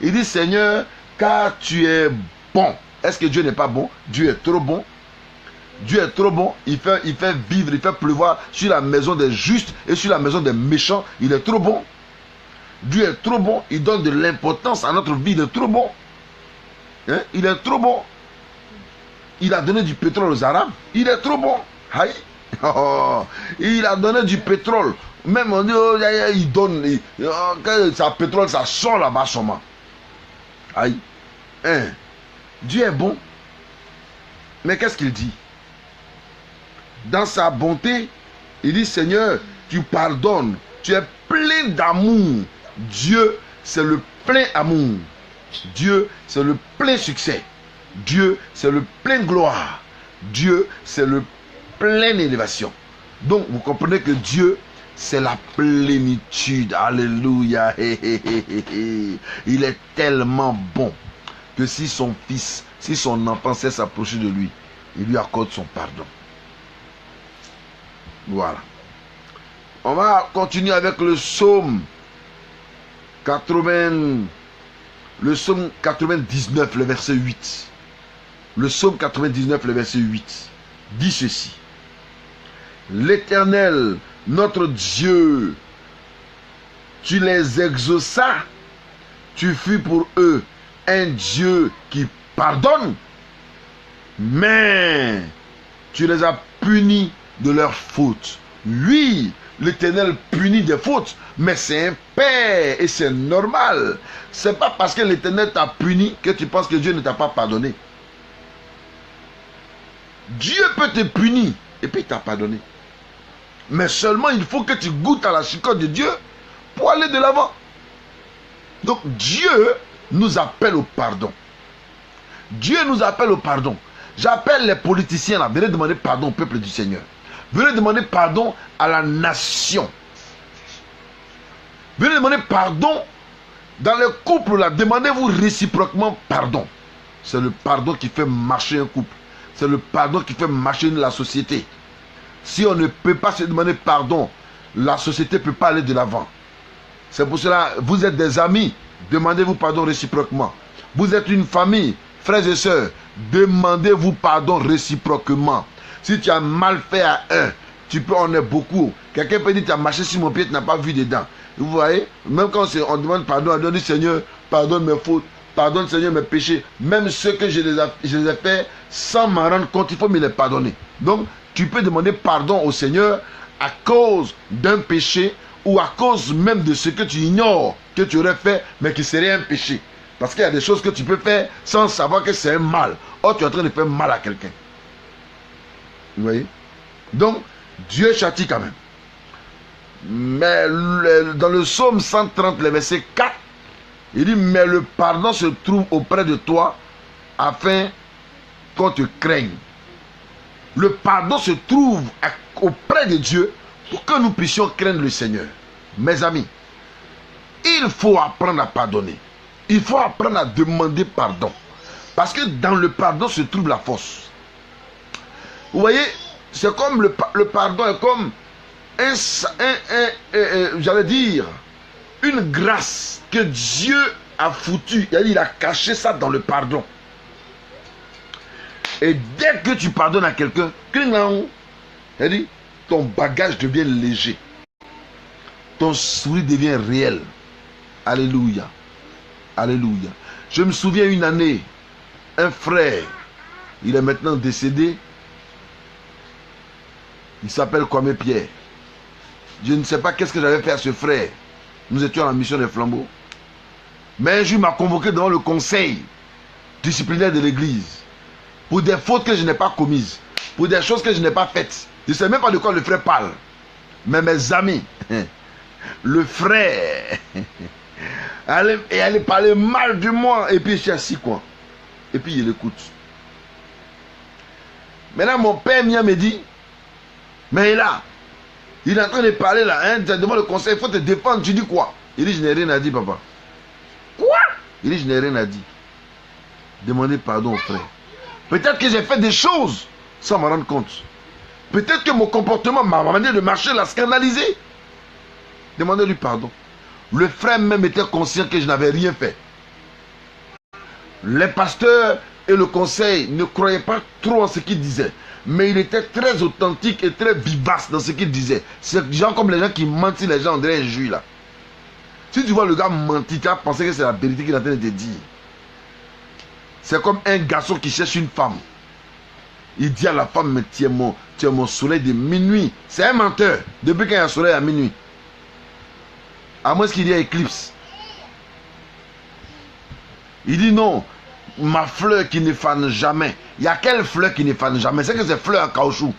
Il dit Seigneur, car tu es bon. Est-ce que Dieu n'est pas bon? Dieu est trop bon. Dieu est trop bon. Il fait vivre, il fait pleuvoir sur la maison des justes et sur la maison des méchants. Il est trop bon. Dieu est trop bon. Il donne de l'importance à notre vie. Il est trop bon. Hein? Il est trop bon. Il a donné du pétrole aux Arabes. Il est trop bon. Aïe. Oh, il a donné du pétrole. Même on dit, oh, il donne. Quand ça pétrole, ça sort là-bas seulement. Aïe. Hein. Dieu est bon. Mais qu'est-ce qu'il dit? Dans sa bonté, il dit, Seigneur, tu pardonnes. Tu es plein d'amour. Dieu, c'est le plein amour. Dieu, c'est le plein succès. Dieu, c'est le plein gloire. Dieu, c'est le plein élévation. Donc, vous comprenez que Dieu, c'est la plénitude. Alléluia. Il est tellement bon que si son fils, si son enfant sait s'approcher de lui, il lui accorde son pardon. Voilà. On va continuer avec le psaume 80, le psaume 99, le verset 8. Le psaume 99, le verset 8, dit ceci. L'Éternel, notre Dieu, tu les exauças, tu fus pour eux un Dieu qui pardonne, mais tu les as punis de leurs fautes. Oui, l'Éternel punit des fautes, mais c'est un père et c'est normal. C'est pas parce que l'Éternel t'a puni que tu penses que Dieu ne t'a pas pardonné. Dieu peut te punir et puis il t'a pardonné. Mais seulement il faut que tu goûtes à la chicotte de Dieu pour aller de l'avant. Donc Dieu nous appelle au pardon. Dieu nous appelle au pardon. J'appelle les politiciens là, venez demander pardon au peuple du Seigneur. Venez demander pardon à la nation. Venez demander pardon dans les couples là. Demandez-vous réciproquement pardon. C'est le pardon qui fait marcher un couple. C'est le pardon qui fait marcher la société. Si on ne peut pas se demander pardon, la société ne peut pas aller de l'avant. C'est pour cela, vous êtes des amis, demandez-vous pardon réciproquement. Vous êtes une famille, frères et sœurs, demandez-vous pardon réciproquement. Si tu as mal fait à un, tu peux en être beaucoup. Quelqu'un peut dire, tu as marché sur mon pied, tu n'as pas vu dedans. Vous voyez, même quand on demande pardon, on dit, Seigneur, pardonne mes fautes, pardonne Seigneur mes péchés. Même ceux que je les ai faits sans m'en rendre compte, il faut me les pardonner. Donc, tu peux demander pardon au Seigneur à cause d'un péché ou à cause même de ce que tu ignores que tu aurais fait, mais qui serait un péché. Parce qu'il y a des choses que tu peux faire sans savoir que c'est un mal. Or, tu es en train de faire mal à quelqu'un. Vous voyez? Donc, Dieu châtie quand même. Mais dans le psaume 130, le verset 4, il dit, mais le pardon se trouve auprès de toi afin qu'on te craigne. Le pardon se trouve auprès de Dieu pour que nous puissions craindre le Seigneur. Mes amis, il faut apprendre à pardonner. Il faut apprendre à demander pardon. Parce que dans le pardon se trouve la force. Vous voyez, c'est comme le pardon est comme j'allais dire, une grâce que Dieu a foutue. Il a caché ça dans le pardon. Et dès que tu pardonnes à quelqu'un, ton bagage devient léger. Ton sourire devient réel. Alléluia. Alléluia. Je me souviens une année, un frère, il est maintenant décédé. Il s'appelle Kwame Pierre. Je ne sais pas qu'est-ce que j'avais fait à ce frère. Nous étions à la mission des flambeaux. Mais un jour, il m'a convoqué devant le conseil disciplinaire de l'église. Pour des fautes que je n'ai pas commises. Pour des choses que je n'ai pas faites. Je ne sais même pas de quoi le frère parle. Mais mes amis, le frère, allait parler mal de moi. Et puis, je suis assis quoi. Et puis, il écoute. Maintenant, mon père me dit, mais là, il est en train de parler là, hein, devant le conseil, il faut te défendre. Tu dis quoi? Il dit, je n'ai rien à dire, papa. Quoi? Il dit, je n'ai rien à dire. Demandez pardon au frère. Peut-être que j'ai fait des choses sans me rendre compte. Peut-être que mon comportement, ma manière de marcher l'a scandalisé. Demandez-lui pardon. Le frère même était conscient que je n'avais rien fait. Les pasteurs et le conseil ne croyaient pas trop en ce qu'il disait. Mais il était très authentique et très vivace dans ce qu'il disait. C'est des gens comme les gens qui mentent, les gens, on dirait un juif là. Si tu vois le gars mentir, tu vas penser que c'est la vérité qu'il est en train de te dire. C'est comme un garçon qui cherche une femme. Il dit à la femme, mais tu es mon soleil de minuit. C'est un menteur. Depuis qu'il y a un soleil à minuit. À moins qu'il y ait éclipse. Il dit non, ma fleur qui ne fane jamais. Il y a quelle fleur qui ne fane jamais? C'est que c'est fleur à caoutchouc.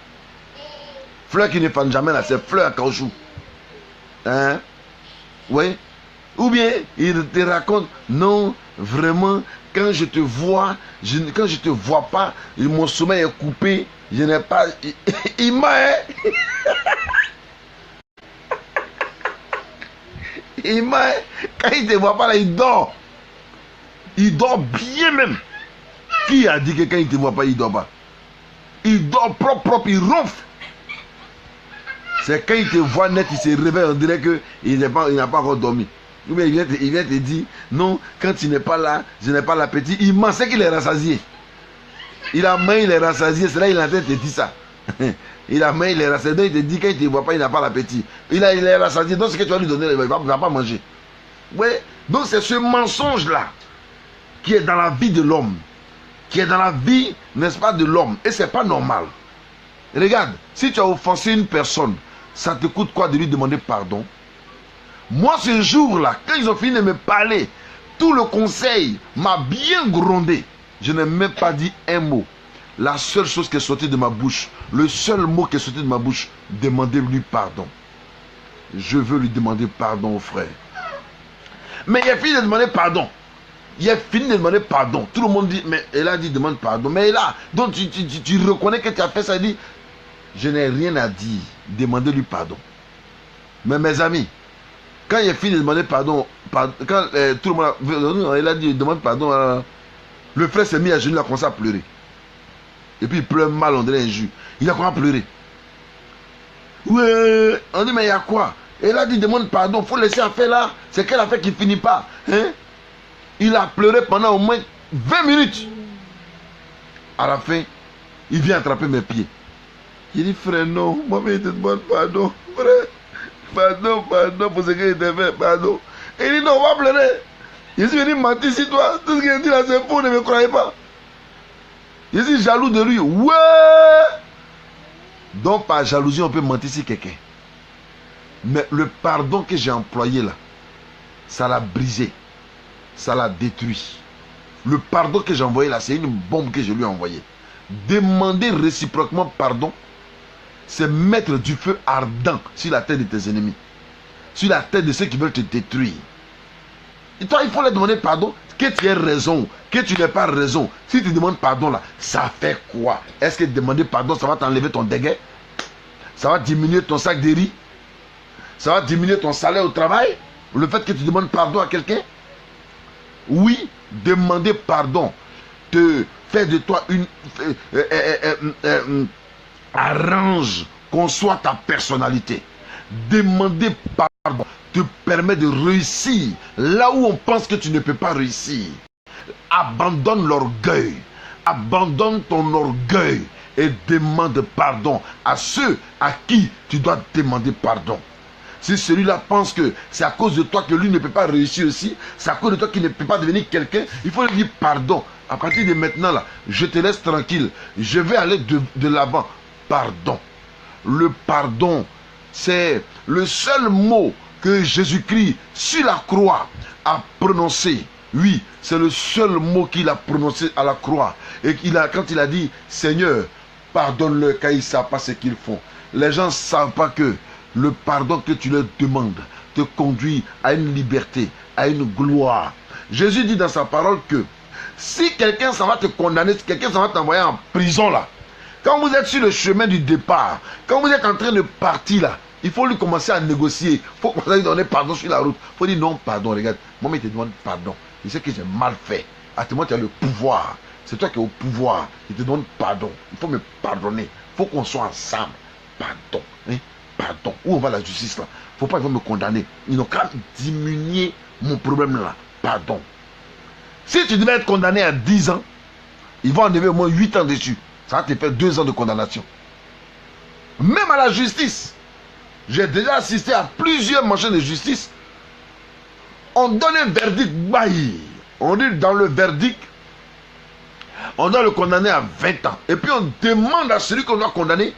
Fleur qui ne fane jamais là, c'est fleur à caoutchouc. Hein? Oui. Ou bien il te raconte, non, vraiment, quand je te vois, quand je te vois pas, mon sommeil est coupé, je n'ai pas. Il m'a. Il m'a. Quand il te voit pas là, il dort. Il dort bien même. Qui a dit que quand il te voit pas, il dort pas? Il dort propre, il ronfle. C'est quand il te voit net, il se réveille, on dirait qu'il n'a pas encore dormi. Ou bien il vient te dire, non, quand tu n'es pas là, je n'ai pas l'appétit. Il ment, c'est qu'il est rassasié. Il a main, il est rassasié, c'est là qu'il est en train de te dire ça. Il a main, il est rassasié, donc il te dit quand il ne te voit pas, il n'a pas l'appétit. Il est rassasié, donc ce que tu vas lui donner, il ne va pas manger. Ouais. Donc c'est ce mensonge-là qui est dans la vie de l'homme. Qui est dans la vie, n'est-ce pas, de l'homme. Et ce n'est pas normal. Regarde, si tu as offensé une personne, ça te coûte quoi de lui demander pardon? Moi, ce jour-là, quand ils ont fini de me parler, tout le conseil m'a bien grondé. Je n'ai même pas dit un mot. La seule chose qui est sortie de ma bouche, le seul mot qui est sorti de ma bouche, demandez-lui pardon. Je veux lui demander pardon au frère. Mais il a fini de demander pardon. Il a fini de demander pardon. Tout le monde dit, mais elle a dit demande pardon. Mais là, donc tu reconnais que tu as fait ça. Il dit, je n'ai rien à dire. Demandez-lui pardon. Mais mes amis, quand il a fini de demander pardon, quand tout le monde il a dit demande pardon, le frère s'est mis à genoux, il a commencé à pleurer. Et puis il pleure mal, on dirait injure. Il a commencé à pleurer. Ouais, on dit mais il y a quoi? Elle a dit demande pardon, il faut laisser affaire là. C'est quelle affaire qui ne finit pas, hein? Il a pleuré pendant au moins 20 minutes. À la fin, il vient attraper mes pieds. Il dit frère non, moi-même je te demande pardon. Frère, pardon pour ce que je t'ai fait, pardon. Et il dit non, on va pleurer. Je suis venu mentir sur toi. Tout ce qu'il a dit là c'est faux, ne me croyez pas. Je suis jaloux de lui. Ouais. Donc par jalousie on peut mentir sur quelqu'un. Mais le pardon que j'ai employé là, ça l'a brisé. Ça l'a détruit. Le pardon que j'ai envoyé là, c'est une bombe que je lui ai envoyée. Demander réciproquement pardon, c'est mettre du feu ardent sur la tête de tes ennemis. Sur la tête de ceux qui veulent te détruire. Et toi, il faut leur demander pardon. Que tu aies raison, que tu n'aies pas raison. Si tu demandes pardon là, ça fait quoi? Est-ce que demander pardon, ça va t'enlever ton déguet? Ça va diminuer ton sac de riz? Ça va diminuer ton salaire au travail? Le fait que tu demandes pardon à quelqu'un? Oui, demander pardon te fait de toi une... arrange, conçoit ta personnalité. Demander pardon te permet de réussir là où on pense que tu ne peux pas réussir. Abandonne l'orgueil. Abandonne ton orgueil et demande pardon à ceux à qui tu dois demander pardon. Si celui-là pense que c'est à cause de toi que lui ne peut pas réussir aussi, c'est à cause de toi qu'il ne peut pas devenir quelqu'un, il faut lui dire pardon. À partir de maintenant, là, je te laisse tranquille. Je vais aller de l'avant. Pardon. Le pardon, c'est le seul mot que Jésus-Christ, sur la croix, a prononcé. Oui, c'est le seul mot qu'il a prononcé à la croix. Et quand il a dit, Seigneur, pardonne-le car ils ne savent pas ce qu'ils font. Les gens ne savent pas que le pardon que tu leur demandes te conduit à une liberté, à une gloire. Jésus dit dans sa parole que si quelqu'un s'en va te condamner, si quelqu'un s'en va t'envoyer en prison là, quand vous êtes sur le chemin du départ, quand vous êtes en train de partir là, il faut lui commencer à négocier. Il faut commencer à lui donner pardon sur la route. Il faut dire non, pardon, regarde, moi je te demande pardon. Je sais que j'ai mal fait. À toi, tu as le pouvoir. C'est toi qui es au pouvoir. Je te demande pardon. Il faut me pardonner. Il faut qu'on soit ensemble. Pardon. Hein? Pardon. Où on va la justice là? Il ne faut pas qu'ils vont me condamner. Ils n'ont qu'à diminuer mon problème là. Pardon. Si tu devais être condamné à 10 ans, ils vont enlever au moins 8 ans dessus. Ça va te faire 2 ans de condamnation. Même à la justice. J'ai déjà assisté à plusieurs machins de justice. On donne un verdict. Baï. On dit dans le verdict, on doit le condamner à 20 ans. Et puis on demande à celui qu'on doit condamner,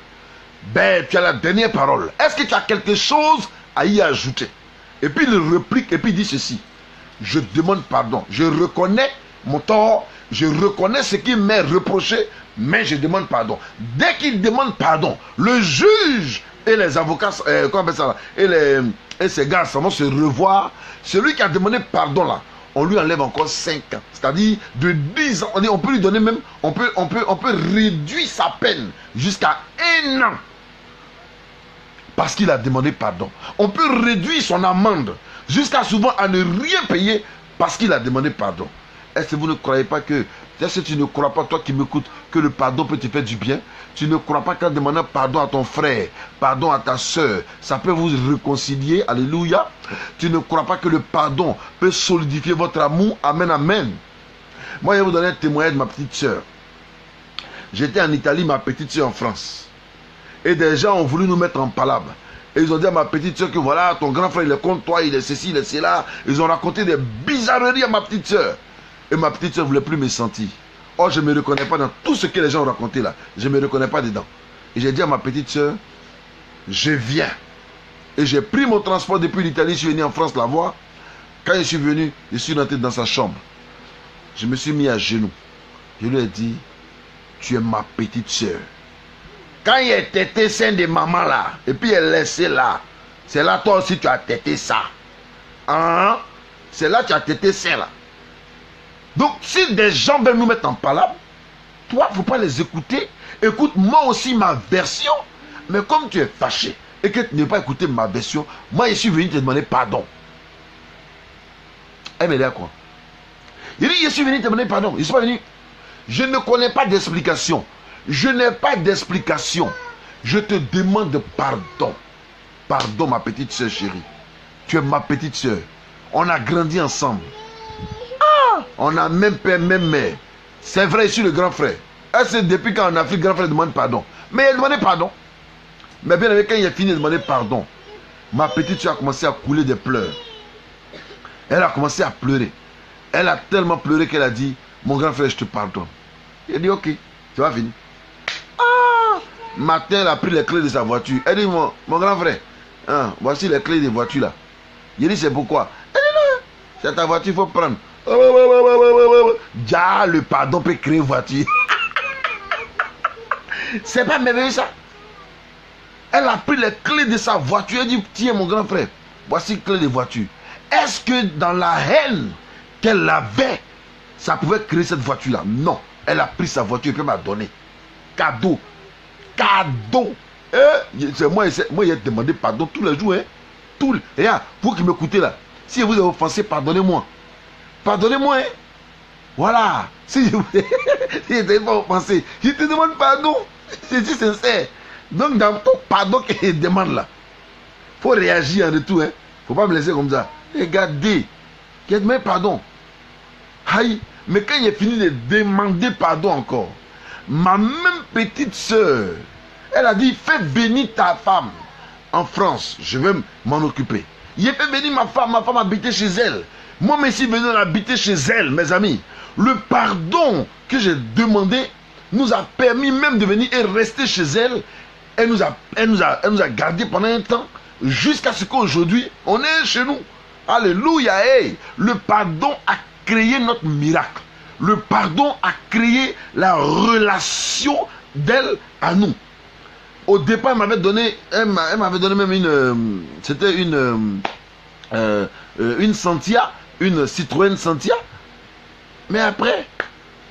ben tu as la dernière parole. Est-ce que tu as quelque chose à y ajouter? Et puis il réplique et puis il dit ceci. Je demande pardon. Je reconnais mon tort. Je reconnais ce qui m'est reproché. Mais je demande pardon. Dès qu'il demande pardon, le juge et les avocats, comment on appelle ça là, et ces gars, ça vont se revoir. Celui qui a demandé pardon là, on lui enlève encore 5 ans. C'est-à-dire de 10 ans. On peut lui donner même, on peut réduire sa peine jusqu'à 1 an. Parce qu'il a demandé pardon. On peut réduire son amende jusqu'à souvent à ne rien payer parce qu'il a demandé pardon. Est-ce que vous ne croyez pas que, est-ce que tu ne crois pas, toi qui m'écoutes, que le pardon peut te faire du bien? Tu ne crois pas qu'en demandant pardon à ton frère, pardon à ta soeur, ça peut vous réconcilier? Alléluia. Tu ne crois pas que le pardon peut solidifier votre amour? Amen, amen. Moi, je vais vous donner un témoignage de ma petite soeur. J'étais en Italie, ma petite soeur en France. Et des gens ont voulu nous mettre en palabre. Et ils ont dit à ma petite soeur que voilà, ton grand frère, il est contre toi, il est ceci, il est cela. Ils ont raconté des bizarreries à ma petite soeur. Et ma petite soeur ne voulait plus me sentir. Oh, je ne me reconnais pas dans tout ce que les gens ont raconté là. Je ne me reconnais pas dedans. Et j'ai dit à ma petite soeur, je viens. Et j'ai pris mon transport depuis l'Italie, je suis venu en France la voir. Quand je suis venu, je suis rentré dans sa chambre. Je me suis mis à genoux. Je lui ai dit, tu es ma petite soeur. Quand il est tété sein de maman là, et puis elle est laissée là, c'est là toi aussi tu as tété ça. Hein? C'est là tu as tété sein là. Donc si des gens veulent nous mettre en palabre, toi, il ne faut pas les écouter. Écoute moi aussi ma version. Mais comme tu es fâché et que tu n'as pas écouté ma version, moi je suis venu te demander pardon. Elle me dit à quoi? Il dit, je suis venu te demander pardon. Je ne suis pas venu. Je ne connais pas d'explication. Je n'ai pas d'explication. Je te demande pardon. Pardon, ma petite soeur chérie. Tu es ma petite soeur. On a grandi ensemble. On a même père, même mère. C'est vrai, je suis le grand frère. C'est depuis quand en Afrique, le grand frère demande pardon. Mais il demandait pardon. Mais bien aimé, quand il a fini de demander pardon, ma petite soeur a commencé à couler des pleurs. Elle a commencé à pleurer. Elle a tellement pleuré qu'elle a dit, mon grand frère, je te pardonne. Il a dit, ok, tu vas finir. Matin, elle a pris les clés de sa voiture. Elle dit, mon grand frère, hein, voici les clés des voitures là. Il dit, c'est pourquoi? Elle dit, non, c'est ta voiture, il faut prendre. Déjà, le pardon peut créer une voiture. C'est pas merveilleux ça? Elle a pris les clés de sa voiture. Elle dit, tiens mon grand frère, voici les clés de voiture. Est-ce que dans la haine qu'elle avait, ça pouvait créer cette voiture-là? Non. Elle a pris sa voiture et puis m'a donné. Cadeau. Cadeau. C'est moi, j'ai demandé pardon tous les jours. Hein. Regarde, vous qui m'écoutez là, si vous avez offensé, pardonnez-moi. Pardonnez-moi. Hein. Voilà. Si je n'ai pas offensé, je te demande pardon. Je suis sincère. Donc dans ton pardon que je demande là, il faut réagir en retour. Il ne faut pas me laisser comme ça. Regardez. Je demande pardon. Aïe. Mais quand il a fini de demander pardon encore, ma même petite soeur, elle a dit, fais venir ta femme en France, je vais m'en occuper. Il a fait venir ma femme habitait chez elle. Moi, je suis venu habiter chez elle, mes amis. Le pardon que j'ai demandé nous a permis même de venir et rester chez elle. Elle nous a gardés pendant un temps, jusqu'à ce qu'aujourd'hui, on est chez nous. Alléluia. Hey. Le pardon a créé notre miracle. Le pardon a créé la relation d'elle à nous. Au départ, elle m'avait donné même une Sentia, une Citroën Sentia. Mais après,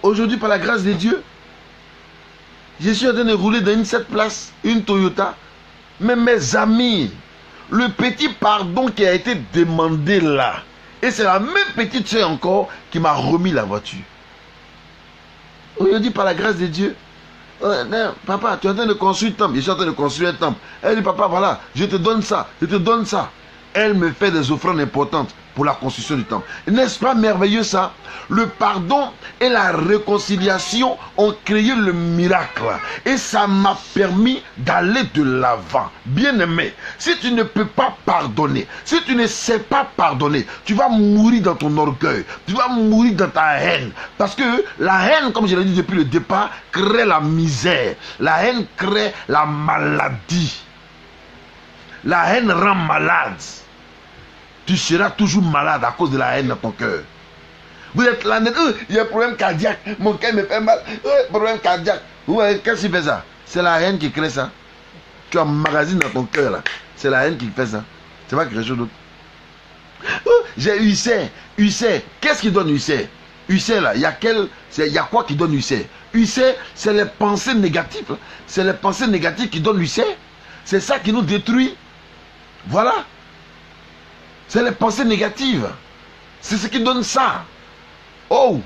aujourd'hui, par la grâce de Dieu, je suis en train de rouler dans une 7 places, une Toyota. Mais mes amis, le petit pardon qui a été demandé là, et c'est la même petite soeur encore qui m'a remis la voiture. Aujourd'hui, par la grâce de Dieu, non, papa, tu es en train de construire un temple. Je suis en train de construire un temple. Elle dit, papa, voilà, je te donne ça, je te donne ça. Elle me fait des offrandes importantes pour la construction du temple. N'est-ce pas merveilleux ça? Le pardon et la réconciliation ont créé le miracle. Et ça m'a permis d'aller de l'avant. Bien-aimé, si tu ne peux pas pardonner, si tu ne sais pas pardonner, tu vas mourir dans ton orgueil. Tu vas mourir dans ta haine. Parce que la haine, comme je l'ai dit depuis le départ, crée la misère. La haine crée la maladie. La haine rend malade. Tu seras toujours malade à cause de la haine dans ton cœur. Vous êtes là, il y a un problème cardiaque, mon cœur me fait mal, problème cardiaque. Qu'est-ce qui fait ça? C'est la haine qui crée ça. Tu emmagasines dans ton cœur là. C'est la haine qui fait ça. C'est pas quelque chose d'autre. J'ai ulcère. Ulcère. Qu'est-ce qui donne ulcère? Ulcère là, il y a quoi qui donne ulcère? Ulcère, c'est les pensées négatives. C'est les pensées négatives qui donnent ulcère. C'est ça qui nous détruit. Voilà. C'est les pensées négatives. C'est ce qui donne ça. Oh,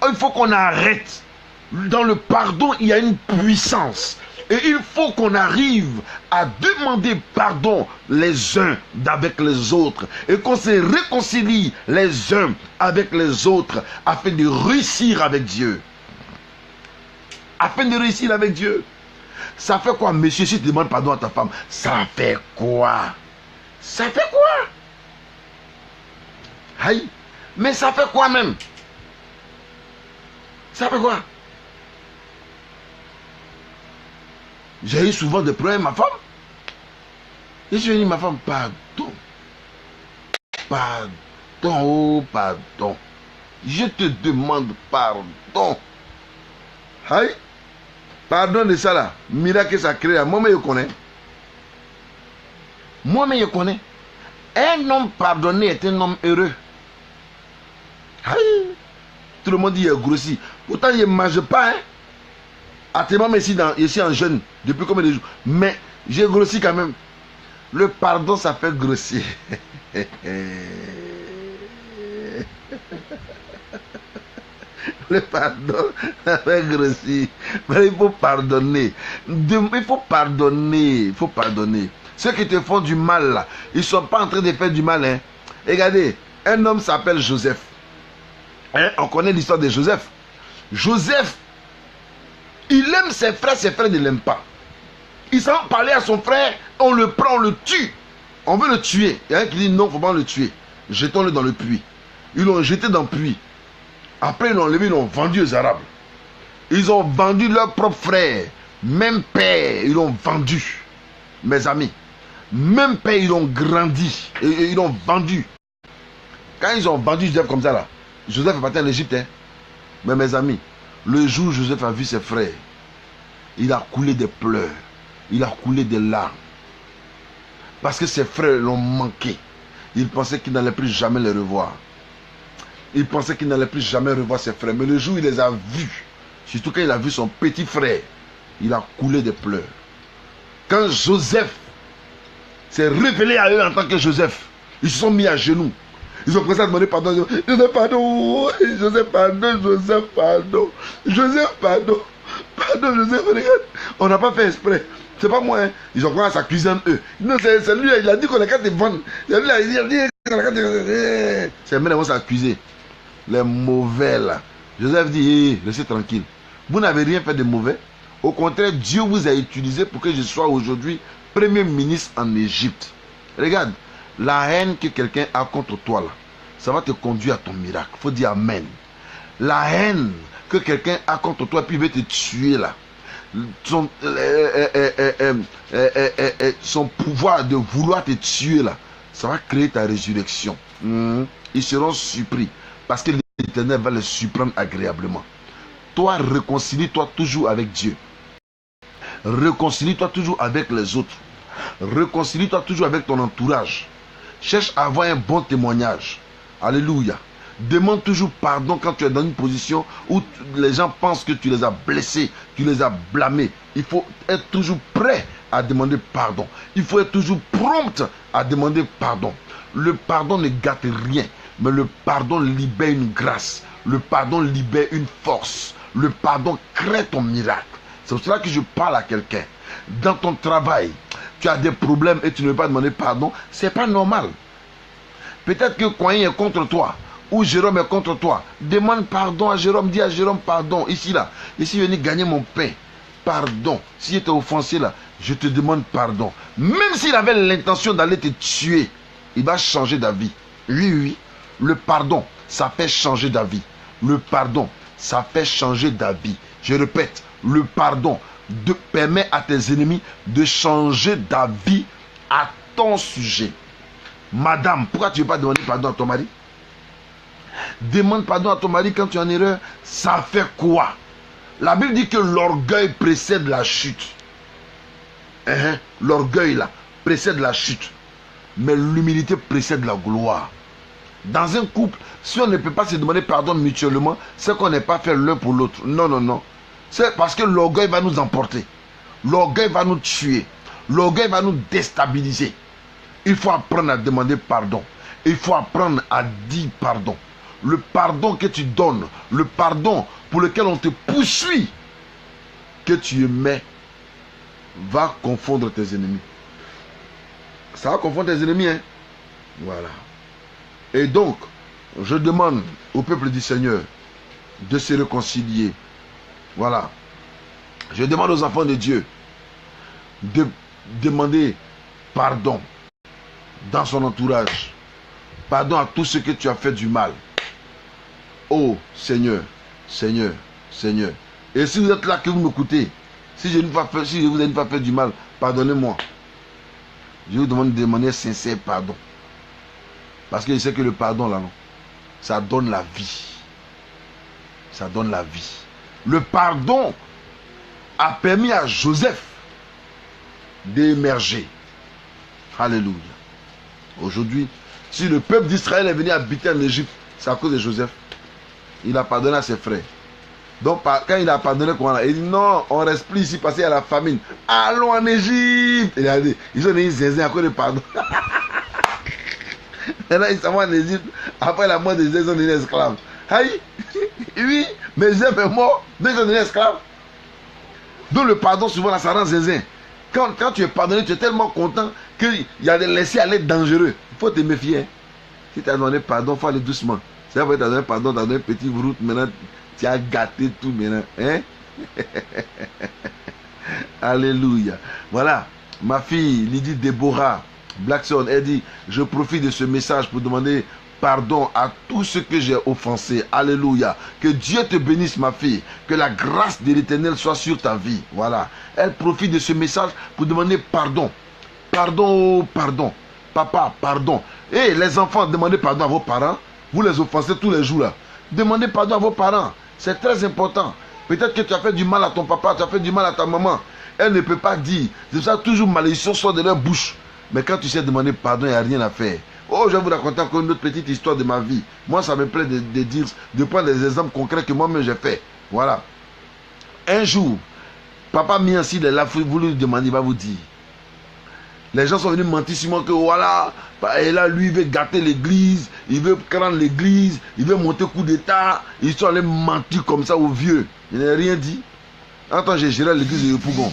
il faut qu'on arrête. Dans le pardon, il y a une puissance. Et il faut qu'on arrive à demander pardon les uns avec les autres. Et qu'on se réconcilie les uns avec les autres afin de réussir avec Dieu. Afin de réussir avec Dieu. Ça fait quoi, monsieur, si tu demandes pardon à ta femme? Ça fait quoi? Ça fait quoi? Aïe. Mais ça fait quoi même? Ça fait quoi? J'ai eu souvent des problèmes avec ma femme. Et je suis venu, ma femme, pardon. Pardon, oh, pardon. Je te demande pardon. Aïe. Pardon de ça là. Miracle ça crée. Moi-même je connais. Moi-même je connais. Un homme pardonné est un homme heureux. Aïe. Tout le monde dit qu'il est grossi. Pourtant il ne mange pas. Hein. Actuellement je suis en jeûne. Depuis combien de jours. Mais j'ai grossi quand même. Le pardon ça fait grossir. Le pardon, ça fait grossir. Mais il faut pardonner. Il faut pardonner. Il faut pardonner. Ceux qui te font du mal là, ils ne sont pas en train de faire du mal. Hein. Regardez, un homme s'appelle Joseph. Hein? On connaît l'histoire de Joseph. Joseph, il aime ses frères ne l'aiment pas. Il s'en parlait à son frère, on le prend, on le tue. On veut le tuer. Il y a un qui dit non, il ne faut pas le tuer. Jetons-le dans le puits. Ils l'ont jeté dans le puits. Après, ils l'ont enlevé, ils l'ont vendu aux Arabes. Ils ont vendu leur propre frère. Même père, ils l'ont vendu. Mes amis. Même père, ils l'ont grandi. Et ils l'ont vendu. Quand ils ont vendu Joseph comme ça, là, Joseph est parti en Égypte. Hein. Mais mes amis, le jour où Joseph a vu ses frères, il a coulé des pleurs. Il a coulé des larmes. Parce que ses frères l'ont manqué. Il pensait qu'il n'allait plus jamais les revoir. Il pensait qu'il n'allait plus jamais revoir ses frères. Mais le jour où il les a vus, surtout quand il a vu son petit frère, il a coulé des pleurs. Quand Joseph s'est révélé à eux en tant que Joseph, ils se sont mis à genoux. Ils ont commencé à demander pardon. Joseph, pardon. Joseph, pardon. Joseph, pardon. Joseph, pardon. Pardon, Joseph, regarde. On n'a pas fait exprès. C'est pas moi. Hein. Ils ont commencé à s'accuser eux. Non, c'est lui. Il a dit qu'on a qu'à te vendre. C'est lui. Il a dit qu'on a qu'à te... C'est eux qui vont s'accuser. Les mauvais là. Joseph dit, hey, laissez tranquille. Vous n'avez rien fait de mauvais. Au contraire, Dieu vous a utilisé pour que je sois aujourd'hui premier ministre en Égypte. Regarde, la haine que quelqu'un a contre toi là, ça va te conduire à ton miracle. Il faut dire Amen. La haine que quelqu'un a contre toi, puis il veut te tuer là. Son pouvoir de vouloir te tuer là, ça va créer ta résurrection. Ils seront surpris. Parce que l'Éternel va les surprendre agréablement. Toi, réconcilie-toi toujours avec Dieu. Réconcilie-toi toujours avec les autres. Réconcilie-toi toujours avec ton entourage. Cherche à avoir un bon témoignage. Alléluia. Demande toujours pardon quand tu es dans une position où les gens pensent que tu les as blessés, tu les as blâmés. Il faut être toujours prêt à demander pardon. Il faut être toujours prompt à demander pardon. Le pardon ne gâte rien. Mais le pardon libère une grâce. Le pardon libère une force. Le pardon crée ton miracle. C'est pour cela que je parle à quelqu'un. Dans ton travail, tu as des problèmes et tu ne veux pas demander pardon. Ce n'est pas normal. Peut-être que Coin est contre toi. Ou Jérôme est contre toi. Demande pardon à Jérôme. Dis à Jérôme pardon. Ici là. Je suis venu gagner mon pain. Pardon. Si j'étais offensé là, je te demande pardon. Même s'il avait l'intention d'aller te tuer, il va changer d'avis. Oui, oui. Le pardon, ça fait changer d'avis. Le pardon, ça fait changer d'avis. Je répète, le pardon permet à tes ennemis de changer d'avis à ton sujet. Madame, pourquoi tu ne veux pas demander pardon à ton mari? Demande pardon à ton mari quand tu es en erreur. Ça fait quoi? La Bible dit que l'orgueil précède la chute. L'orgueil là précède la chute. Mais l'humilité précède la gloire. Dans un couple, si on ne peut pas se demander pardon mutuellement, c'est qu'on n'est pas fait l'un pour l'autre. Non, non, non. C'est parce que l'orgueil va nous emporter. L'orgueil va nous tuer. L'orgueil va nous déstabiliser. Il faut apprendre à demander pardon. Il faut apprendre à dire pardon. Le pardon que tu donnes, le pardon pour lequel on te poursuit, que tu émets, va confondre tes ennemis. Ça va confondre tes ennemis, hein? Voilà. Et donc, je demande au peuple du Seigneur de se réconcilier. Voilà. Je demande aux enfants de Dieu de demander pardon dans son entourage. Pardon à tous ceux que tu as fait du mal. Oh Seigneur, Seigneur, Seigneur. Et si vous êtes là que vous m'écoutez, Si je vous ai une fois fait du mal, pardonnez-moi. Je vous demande de manière sincère pardon. Parce que je sais que le pardon, là, non, ça donne la vie. Ça donne la vie. Le pardon a permis à Joseph d'émerger. Alléluia. Aujourd'hui, si le peuple d'Israël est venu habiter en Égypte, c'est à cause de Joseph. Il a pardonné à ses frères. Donc, quand il a pardonné, il dit non, on reste plus ici parce qu'il y a la famine. Allons en Égypte. Il a dit, ils ont dit zézé à cause de pardon. Maintenant, ils s'en vont en Égypte. Après la mort de Joseph, ils sont devenus esclaves. Aïe. Oui, mais Joseph est mort. Donc, ils sont devenus esclaves. Donc, le pardon, souvent, là, ça rend zézé. Quand tu es pardonné, tu es tellement content qu'il y a des laissés aller dangereux. Il faut te méfier. Si tu as donné pardon, il faut aller doucement. C'est vrai que tu as donné pardon, tu as donné une petite route, maintenant tu as gâté tout maintenant. Hein? Alléluia. Voilà, ma fille Lydie Déborah Blackson, elle dit, je profite de ce message pour demander pardon à tous ceux que j'ai offensés. Alléluia. Que Dieu te bénisse, ma fille. Que la grâce de l'Éternel soit sur ta vie. Voilà. Elle profite de ce message pour demander pardon. Pardon, pardon. Papa, pardon. Et les enfants, demandez pardon à vos parents. Vous les offensez tous les jours là. Demandez pardon à vos parents. C'est très important. Peut-être que tu as fait du mal à ton papa, tu as fait du mal à ta maman. Elle ne peut pas dire. C'est ça, toujours malédiction sort de leur bouche. Mais quand tu sais demander pardon, il n'y a rien à faire. Oh, je vais vous raconter encore une autre petite histoire de ma vie. Moi, ça me plaît de dire, de prendre des exemples concrets que moi-même j'ai fait. Voilà. Un jour, papa Mianci, il a voulu lui demander, il va vous dire. Les gens sont venus mentir sur moi que voilà, et là, lui, il veut gâter l'église, il veut prendre l'église, il veut monter coup d'état. Ils sont allés mentir comme ça aux vieux. Il n'a rien dit. En tant que j'ai géré l'église de Yopougon.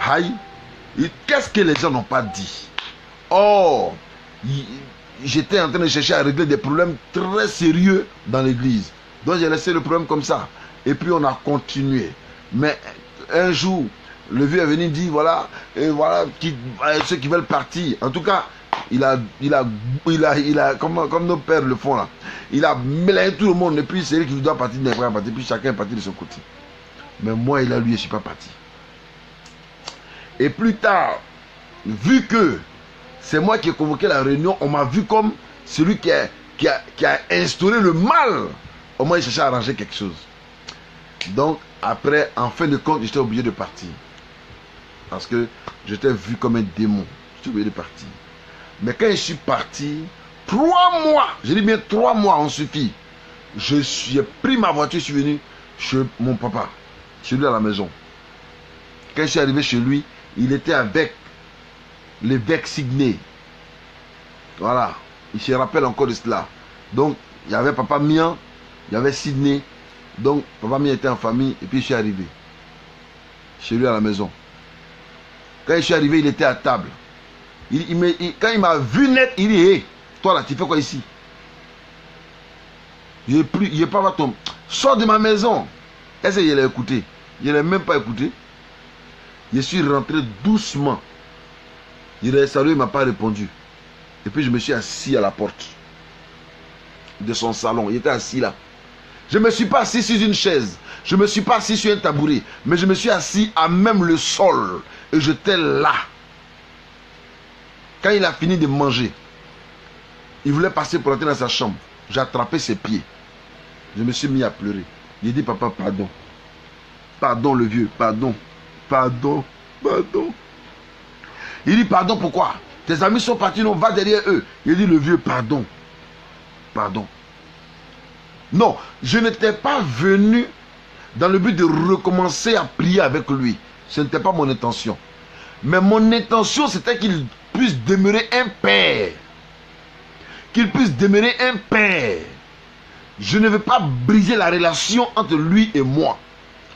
Aïe. Qu'est-ce que les gens n'ont pas dit? Oh, j'étais en train de chercher à régler des problèmes très sérieux dans l'église. Donc j'ai laissé le problème comme ça. Et puis on a continué. Mais un jour, le vieux est venu dire voilà, et voilà ceux qui veulent partir. En tout cas, il a comme nos pères le font là. Il a mélangé tout le monde. Et puis c'est lui qui doit partir, n'est pas partir. Puis chacun est parti de son côté. Mais moi, lui, je ne suis pas parti. Et plus tard, vu que c'est moi qui ai convoqué la réunion, on m'a vu comme celui qui a instauré le mal. Au moins, il cherchait à arranger quelque chose. Donc, après, en fin de compte, j'étais obligé de partir. Parce que j'étais vu comme un démon. J'étais obligé de partir. Mais quand je suis parti, 3 mois, je dis bien 3 mois ont suffi. J'ai pris ma voiture, je suis venu chez mon papa, chez lui à la maison. Quand je suis arrivé chez lui, il était avec l'évêque Signé. Voilà, il se rappelle encore de cela. Donc, il y avait papa Mian, il y avait Sidney. Donc, papa Mian était en famille et puis je suis arrivé chez lui à la maison. Quand je suis arrivé, il était à table. Quand il m'a vu net, il dit hey, toi là, tu fais quoi ici? Il n'est pas ton. Sors de ma maison. Est-ce qu'il a écouté? Il n'a même pas écouté. Je suis rentré doucement. Il a salué, il ne m'a pas répondu. Et puis je me suis assis à la porte de son salon. Il était assis là. Je ne me suis pas assis sur une chaise. Je ne me suis pas assis sur un tabouret. Mais je me suis assis à même le sol. Et j'étais là. Quand il a fini de manger, il voulait passer pour entrer dans sa chambre. J'ai attrapé ses pieds. Je me suis mis à pleurer. J'ai dit, papa, pardon. Pardon le vieux, pardon. Pardon, pardon. Il dit, pardon, pourquoi? Tes amis sont partis, non, va derrière eux. Il dit, le vieux, pardon. Pardon. Non, je n'étais pas venu dans le but de recommencer à prier avec lui. Ce n'était pas mon intention. Mais mon intention, c'était qu'il puisse demeurer un père. Qu'il puisse demeurer un père. Je ne veux pas briser la relation entre lui et moi.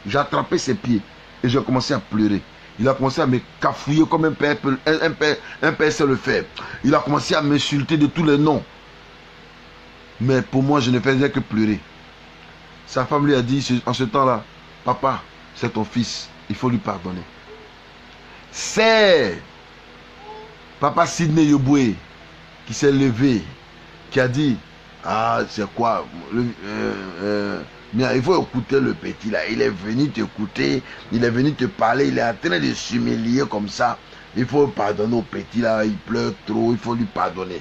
J'ai attrapé ses pieds et j'ai commencé à pleurer. Il a commencé à me cafouiller comme un père sait le faire. Il a commencé à m'insulter de tous les noms. Mais pour moi, je ne faisais que pleurer. Sa femme lui a dit en ce temps-là, papa, c'est ton fils, il faut lui pardonner. C'est papa Sidney Yoboué qui s'est levé, qui a dit, ah, c'est quoi Mais il faut écouter le petit là. Il est venu t'écouter, il est venu te parler, il est en train de s'humilier comme ça. Il faut pardonner au petit là, il pleure trop, il faut lui pardonner.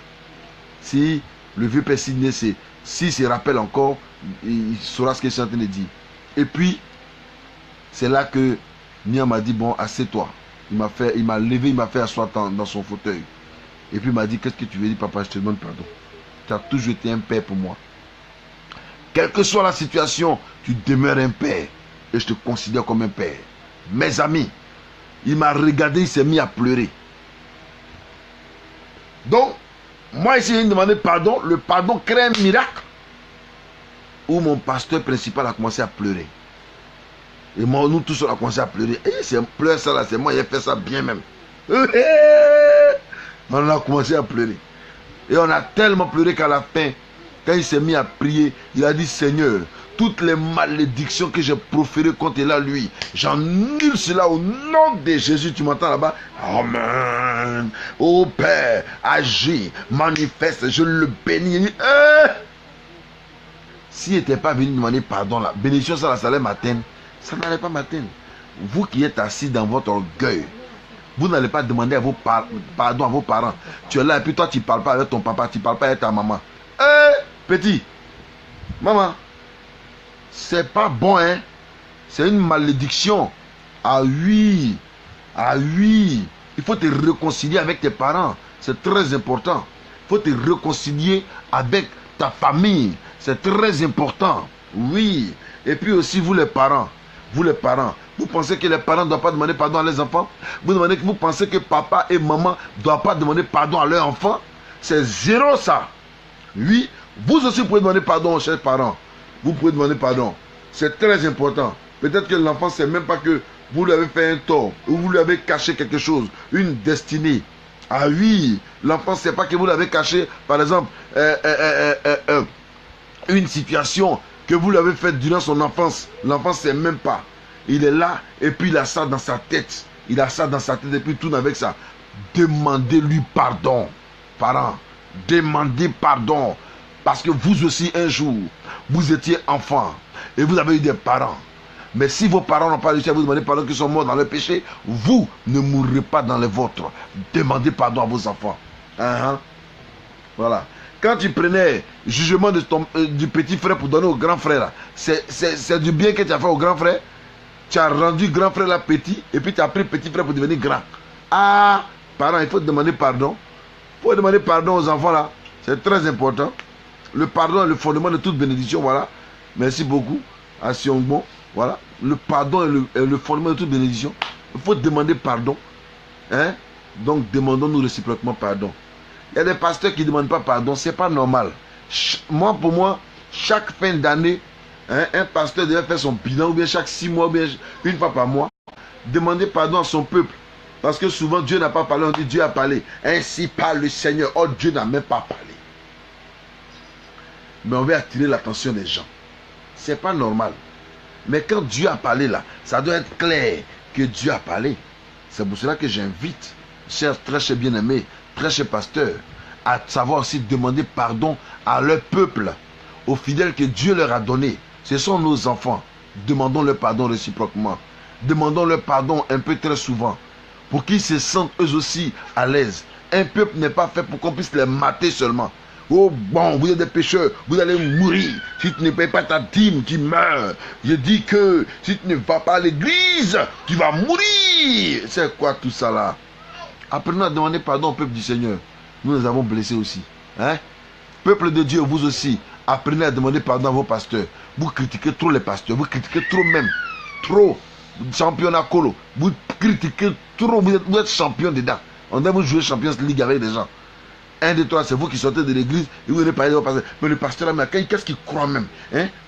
Si le vieux père Sidney, s'il se rappelle encore, il saura ce que je suis en train de dire. Et puis, c'est là que Nia m'a dit, bon, assieds-toi. Il m'a levé, il m'a fait asseoir dans son fauteuil. Et puis il m'a dit, qu'est-ce que tu veux dire, papa, je te demande pardon. Tu as toujours été un père pour moi. Quelle que soit la situation, tu demeures un père. Et je te considère comme un père. Mes amis, il m'a regardé, il s'est mis à pleurer. Donc, moi ici, il m'a demandé pardon. Le pardon crée un miracle. Où mon pasteur principal a commencé à pleurer. Et moi, nous tous, on a commencé à pleurer. Et c'est un pleur ça là, c'est moi, il a fait ça bien même. On a commencé à pleurer. Et on a tellement pleuré qu'à la fin, quand il s'est mis à prier, il a dit, Seigneur, toutes les malédictions que j'ai proférées contre lui, j'annule cela au nom de Jésus. Tu m'entends là-bas? Amen. Ô Père, agis, manifeste, je le bénis. S'il n'était pas venu demander pardon, la bénédiction, ça allait m'atteindre. Ça n'allait pas m'atteindre. Vous qui êtes assis dans votre orgueil, vous n'allez pas demander à pardon à vos parents. Tu es là et puis toi tu ne parles pas avec ton papa, tu ne parles pas avec ta maman. Petit, maman, c'est pas bon, hein. C'est une malédiction. Ah oui, il faut te réconcilier avec tes parents. C'est très important. Il faut te réconcilier avec ta famille. C'est très important. Oui. Et puis aussi vous les parents, vous pensez que les parents ne doivent pas demander pardon à leurs enfants? Vous pensez que papa et maman ne doivent pas demander pardon à leurs enfants? C'est zéro ça. Oui, vous aussi pouvez demander pardon aux chers parents. Vous pouvez demander pardon. C'est très important. Peut-être que l'enfant ne sait même pas que vous lui avez fait un tort, ou vous lui avez caché quelque chose, une destinée. Ah oui, l'enfant ne sait pas que vous l'avez caché, par exemple, une situation que vous lui avez faite durant son enfance. L'enfant ne sait même pas. Il est là et puis il a ça dans sa tête. Il a ça dans sa tête et puis il tourne avec ça. Demandez-lui pardon. Parents, demandez pardon. Parce que vous aussi un jour, vous étiez enfant et vous avez eu des parents. Mais si vos parents n'ont pas réussi à vous demander pardon, qu'ils sont morts dans le péché, vous ne mourrez pas dans les vôtres. Demandez pardon à vos enfants. Voilà. Quand tu prenais jugement du petit frère pour donner au grand frère, c'est du bien que tu as fait au grand frère. Tu as rendu grand frère là petit et puis tu as pris petit frère pour devenir grand. Ah, parents, il faut demander pardon. Il faut demander pardon aux enfants là. C'est très important. Le pardon est le fondement de toute bénédiction. Voilà. Merci beaucoup. À Siongbon. Voilà. Le pardon est le fondement de toute bénédiction. Il faut demander pardon. Hein? Donc demandons-nous réciproquement pardon. Il y a des pasteurs qui ne demandent pas pardon. Ce n'est pas normal. Pour moi, chaque fin d'année, un pasteur devait faire son bilan, ou bien chaque 6 mois, ou bien une fois par mois, demander pardon à son peuple. Parce que souvent, Dieu n'a pas parlé, on dit Dieu a parlé. Ainsi parle le Seigneur. Oh, Dieu n'a même pas parlé. Mais on veut attirer l'attention des gens. Ce n'est pas normal. Mais quand Dieu a parlé là, ça doit être clair que Dieu a parlé. C'est pour cela que j'invite, très chers bien-aimés, très chers pasteurs, à savoir aussi demander pardon à leur peuple, aux fidèles que Dieu leur a donnés. Ce sont nos enfants. Demandons-leur pardon réciproquement. Demandons-leur pardon un peu très souvent, pour qu'ils se sentent eux aussi à l'aise. Un peuple n'est pas fait pour qu'on puisse les mater seulement. Oh bon, vous êtes des pécheurs, vous allez mourir. Si tu ne payes pas ta dîme, tu meurs. Je dis que si tu ne vas pas à l'église, tu vas mourir. C'est quoi tout ça là? Apprenons à demander pardon au peuple du Seigneur. Nous les avons blessés aussi. Peuple de Dieu, vous aussi, apprenez à demander pardon à vos pasteurs. Vous critiquez trop les pasteurs, vous critiquez trop même. Trop. Championnat colo. Vous critiquez trop, vous êtes champion dedans. On doit vous jouer Champions League avec des gens. 1, 2, 3, c'est vous qui sortez de l'église et vous venez parler de vos pasteurs. Mais le pasteur là, qu'est-ce qu'il croit même?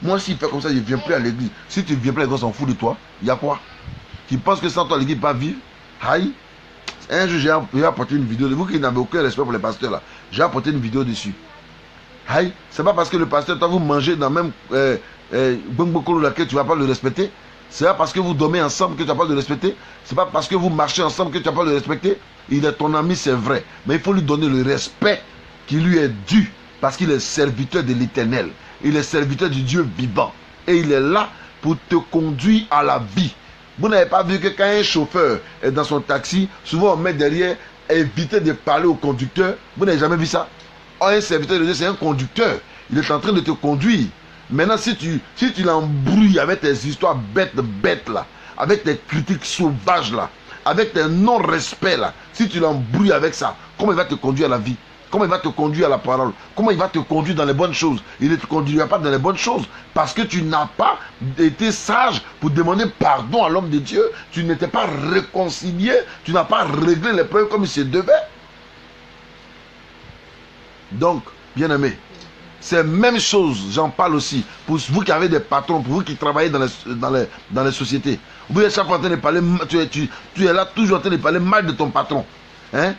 Moi, s'il fait comme ça, je ne viens plus à l'église. Si tu ne viens plus à l'église, on s'en fout de toi. Il y a quoi? Tu penses que sans toi, l'église va vivre? Aïe. Un jour, j'ai apporté une vidéo. Vous qui n'avez aucun respect pour les pasteurs là, j'ai apporté une vidéo dessus. Aïe. C'est pas parce que le pasteur, toi, vous mangez dans le même bonbokolo laquelle tu ne vas pas le respecter. C'est pas parce que vous dormez ensemble que tu n'as pas de le respecter. C'est pas parce que vous marchez ensemble que tu n'as pas de le respecter. Il est ton ami, c'est vrai. Mais il faut lui donner le respect qui lui est dû. Parce qu'il est serviteur de l'Éternel. Il est serviteur du Dieu vivant. et il est là pour te conduire à la vie. Vous n'avez pas vu que quand un chauffeur est dans son taxi, souvent on met derrière éviter de parler au conducteur. Vous n'avez jamais vu ça? Un serviteur de Dieu, c'est un conducteur. Il est en train de te conduire. Maintenant, si tu l'embrouilles avec tes histoires bêtes là, avec tes critiques sauvages là, avec tes non-respects là, si tu l'embrouilles avec ça, comment il va te conduire à la vie? Comment il va te conduire à la parole? Comment il va te conduire dans les bonnes choses? Il ne te conduira pas dans les bonnes choses parce que tu n'as pas été sage pour demander pardon à l'homme de Dieu. Tu n'étais pas réconcilié. Tu n'as pas réglé les problèmes comme il se devait. Donc, bien-aimé, c'est la même chose, j'en parle aussi, pour vous qui avez des patrons, pour vous qui travaillez dans les sociétés. Vous êtes chaque fois en train de parler, tu es là toujours en train de parler mal de ton patron. Hein?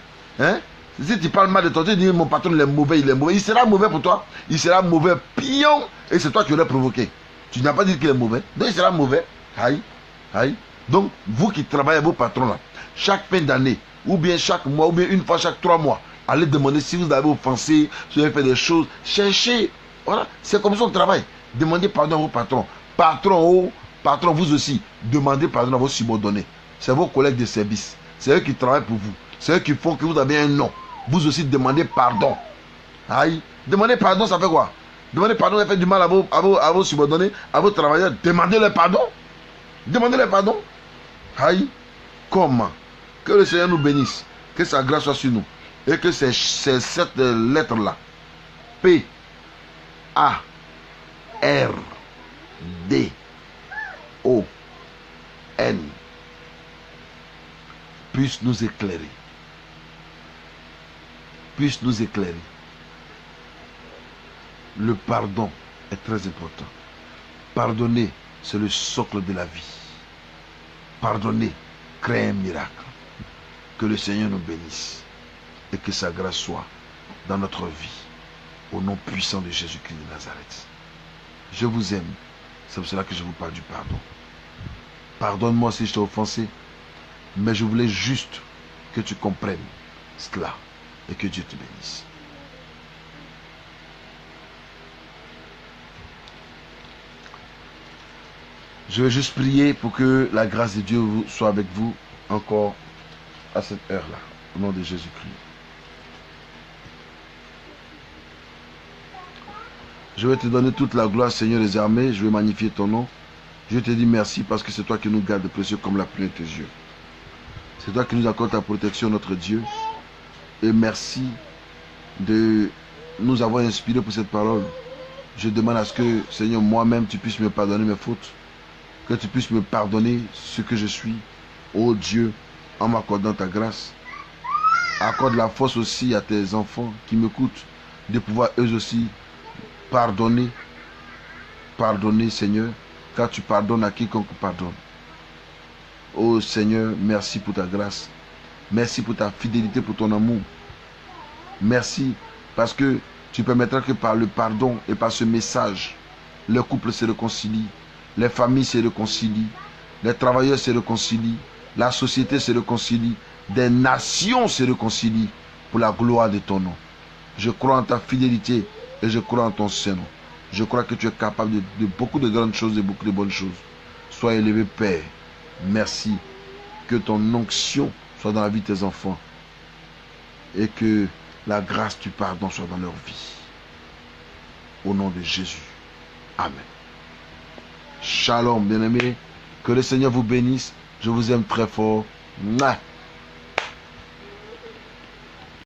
Si tu parles mal de ton patron, tu dis mon patron il est mauvais, il sera mauvais pour toi, il sera mauvais pion, et c'est toi qui l'aurais provoqué. Tu n'as pas dit qu'il est mauvais, donc il sera mauvais. Aïe, aïe. Donc, vous qui travaillez avec vos patrons là, chaque fin d'année, ou bien chaque mois, ou bien une fois chaque 3 mois, allez demander si vous avez offensé, si vous avez fait des choses, cherchez. Voilà, c'est comme ça qu'on travaille. Demandez pardon à vos patrons. Patron, vous aussi, demandez pardon à vos subordonnés. C'est vos collègues de service. C'est eux qui travaillent pour vous. C'est eux qui font que vous avez un nom. Vous aussi, demandez pardon. Aïe. Demandez pardon, ça fait quoi? Demandez pardon, ça fait du mal à vos subordonnés, à vos travailleurs. Demandez-leur pardon. Demandez-leur pardon. Aïe. Comment? Que le Seigneur nous bénisse. Que sa grâce soit sur nous. Et que c'est cette lettre-là, P, A, R, D, O, N, puisse nous éclairer. Puisse nous éclairer. Le pardon est très important. Pardonner, c'est le socle de la vie. Pardonner crée un miracle. Que le Seigneur nous bénisse. Et que sa grâce soit dans notre vie. Au nom puissant de Jésus-Christ de Nazareth. Je vous aime. C'est pour cela que je vous parle du pardon. Pardonne-moi si je t'ai offensé. Mais je voulais juste que tu comprennes cela. Et que Dieu te bénisse. Je vais juste prier pour que la grâce de Dieu soit avec vous encore à cette heure-là. Au nom de Jésus-Christ. Je vais te donner toute la gloire, Seigneur des armées. Je vais magnifier ton nom. Je te dis merci parce que c'est toi qui nous gardes précieux comme la pluie de tes yeux. C'est toi qui nous accordes ta protection, notre Dieu. Et merci de nous avoir inspirés pour cette parole. Je demande à ce que, Seigneur, moi-même, tu puisses me pardonner mes fautes. Que tu puisses me pardonner ce que je suis. Oh Dieu, en m'accordant ta grâce. Accorde la force aussi à tes enfants qui m'écoutent de pouvoir eux aussi pardonner, Seigneur, car tu pardonnes à quiconque pardonne. Oh Seigneur, merci pour ta grâce. Merci pour ta fidélité, pour ton amour. Merci parce que tu permettras que par le pardon et par ce message, les couples se réconcilient, les familles se réconcilient, les travailleurs se réconcilient, la société se réconcilie, des nations se réconcilient pour la gloire de ton nom. Je crois en ta fidélité. Et je crois en ton Saint-Nom. Je crois que tu es capable de beaucoup de grandes choses et beaucoup de bonnes choses. Sois élevé, Père. Merci. Que ton onction soit dans la vie de tes enfants. Et que la grâce du pardon soit dans leur vie. Au nom de Jésus. Amen. Shalom, bien-aimés. Que le Seigneur vous bénisse. Je vous aime très fort. Mouah.